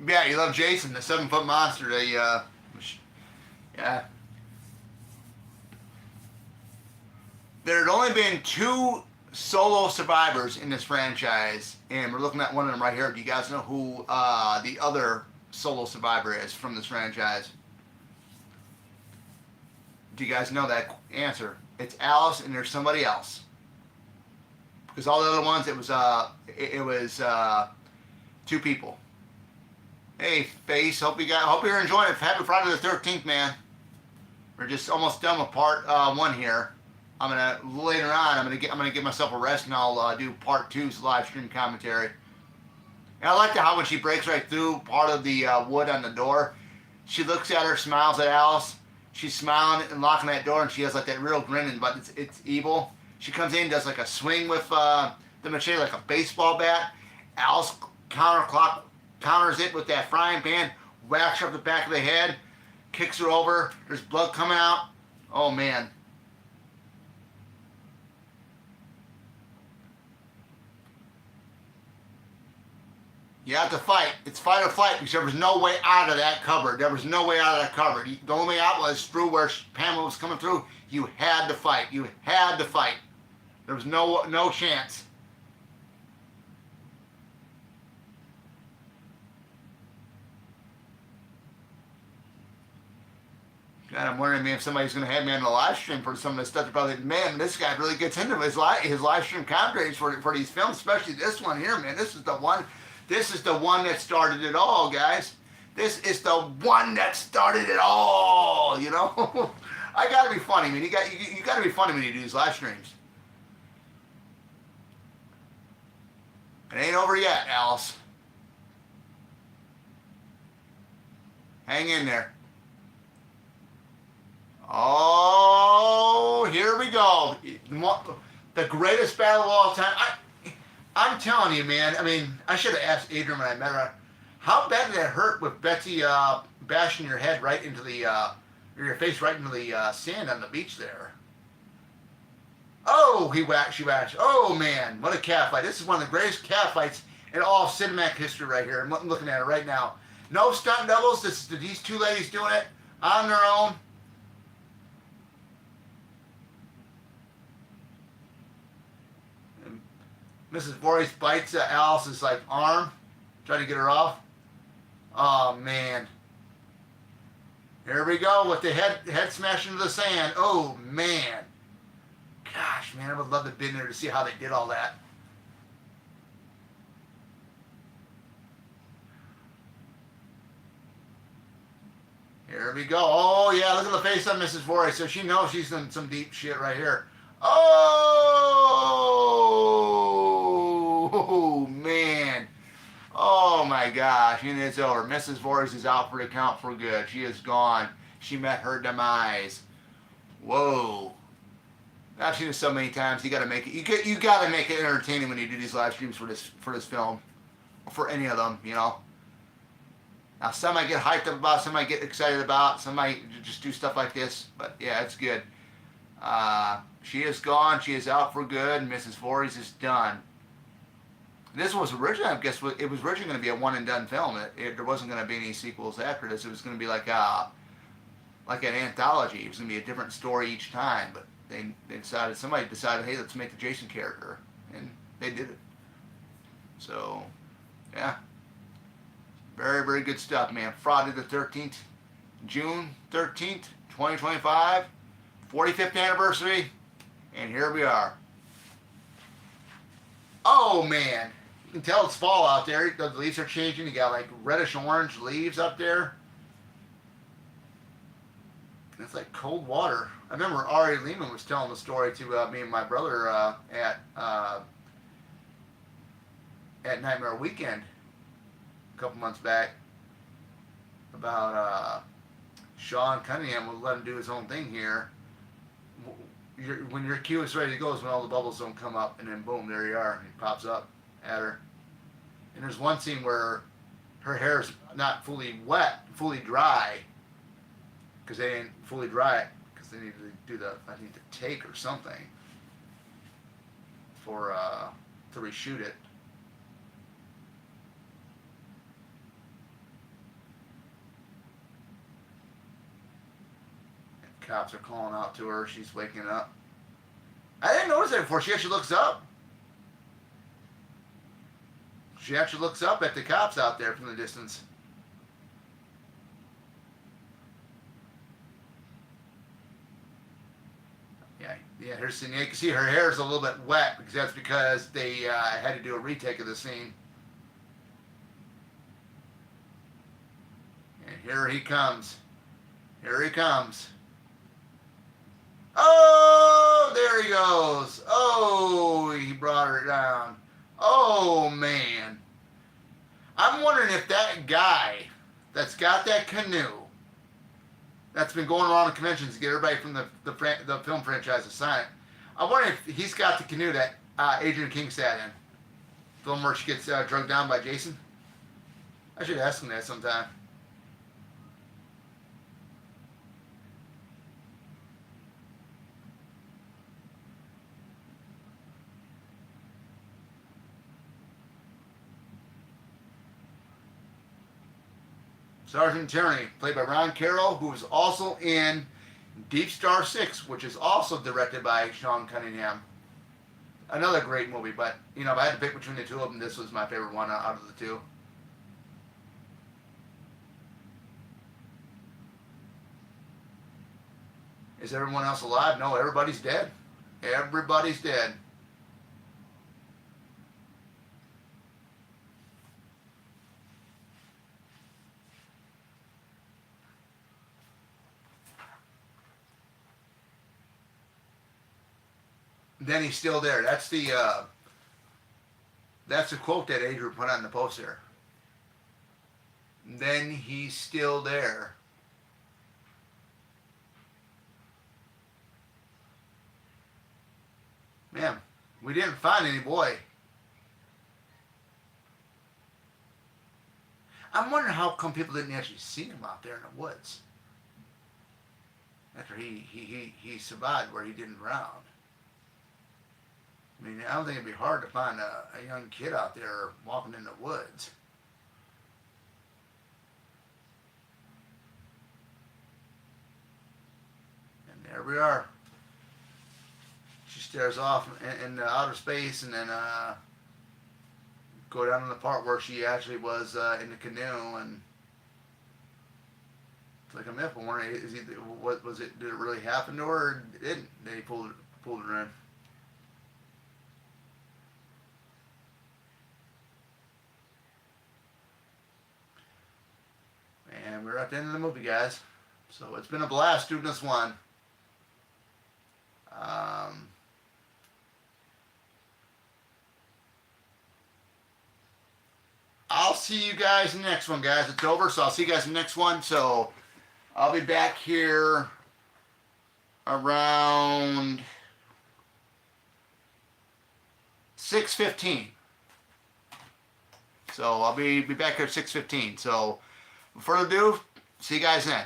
Yeah, you love Jason, the 7 foot monster. Yeah. There had only been two solo survivors in this franchise, and we're looking at one of them right here. Do you guys know who the other solo survivor is from this franchise? Do you guys know that answer? It's Alice, and there's somebody else. Because all the other ones, it was two people. Hey, Face. Hope you're enjoying it. Happy Friday the 13th, man. We're just almost done with part one here. I'm gonna later on. I'm gonna give myself a rest, and I'll do part two's live stream commentary. And I like how when she breaks right through part of the wood on the door, she looks at her, smiles at Alice. She's smiling and locking that door, and she has like that real grin, but it's evil. She comes in, does like a swing with the machete, like a baseball bat. Alice counters it with that frying pan, whacks her up the back of the head, kicks her over. There's blood coming out. Oh man. You have to fight. It's fight or flight because there was no way out of that cupboard. There was no way out of that cupboard. The only way out was through where Pamela was coming through. You had to fight. You had to fight. There was no chance. God, I'm wondering if somebody's going to have me on the live stream for some of the stuff. They're probably, man, this guy really gets into his live stream commentaries for these films, especially this one here, man. This is the one. This is the one that started it all, guys. This is the one that started it all. You know, I got to be funny, man. You got to be funny when you do these live streams. It ain't over yet, Alice. Hang in there. Oh, here we go. The greatest battle of all time. I'm telling you, man. I mean, I should have asked Adrian when I met her. How bad did it hurt with Betsy bashing your head right into your face right into the sand on the beach there? Oh, she whacked. Oh, man. What a cat fight. This is one of the greatest cat fights in all of cinematic history right here. I'm looking at it right now. No stunt doubles. These two ladies doing it on their own. Mrs. Voorhees bites Alice's like arm, trying to get her off. Oh man! Here we go with the head smash into the sand. Oh man! Gosh, man, I would love to have been there to see how they did all that. Here we go. Oh yeah, look at the face on Mrs. Voorhees. So she knows she's in some deep shit right here. Oh man. Oh my gosh. And it's over. Mrs. Voorhees is out for the count for good. She is gone. She met her demise. Whoa. I've seen it so many times. You gotta make it. You gotta make it entertaining when you do these live streams for this film, or for any of them. You know. Now some I get hyped up about, some I get excited about, some I just do stuff like this. But yeah, it's good. She is gone. She is out for good. And Mrs. Voorhees is done. This was originally, I guess, it was originally going to be a one and done film. There wasn't going to be any sequels after this. It was going to be like an anthology. It was going to be a different story each time. But they decided, somebody decided, hey, let's make the Jason character, and they did it. So yeah, very very good stuff, man. Friday the 13th, June 13th, 2025, 45th anniversary, and here we are. Oh man, you can tell it's fall out there. The leaves are changing. You got like reddish orange leaves up there. It's like cold water. I remember Ari Lehman was telling the story to me and my brother at Nightmare Weekend a couple months back about Sean Cunningham will let him do his own thing here. When your cue is ready to go is when all the bubbles don't come up, and then boom, there you are. He pops up at her. And there's one scene where her hair's not fully wet, fully dry, because they didn't fully dry it, because they needed to do the, I think, the take or something for to reshoot it. Cops are calling out to her. She's waking up. I didn't notice that before. She actually looks up. She actually looks up at the cops out there from the distance. Yeah. Here's you can see her hair is a little bit wet because that's because they had to do a retake of the scene. And here he comes. Here he comes. Oh, there he goes. Oh, he brought her down. Oh, man. I'm wondering if that guy that's got that canoe that's been going around the conventions to get everybody from the film franchise to sign it, I wonder if he's got the canoe that Adrienne King sat in. Film where she gets drugged down by Jason. I should ask him that sometime. Sergeant Tyranny, played by Ron Carroll, who was also in Deep Star 6, which is also directed by Sean Cunningham. Another great movie, but, if I had to pick between the two of them, this was my favorite one out of the two. Is everyone else alive? No, everybody's dead. Everybody's dead. Then he's still there. That's the quote that Adrian put on the poster. Then he's still there. Man, we didn't find any boy. I'm wondering how come people didn't actually see him out there in the woods after he survived where he didn't drown. I mean, I don't think it'd be hard to find a young kid out there walking in the woods. And there we are. She stares off in outer space, and then go down to the part where she actually was in the canoe, and it's like a myth. I'm wondering, what was it? Did it really happen to her, or didn't? They pulled her in. And we're at the end of the movie, guys. So it's been a blast doing this one. I'll see you guys in the next one, guys. It's over, so I'll see you guys in the next one. So I'll be back here around 6:15. So I'll be back here at 6:15. So without further ado, see you guys then.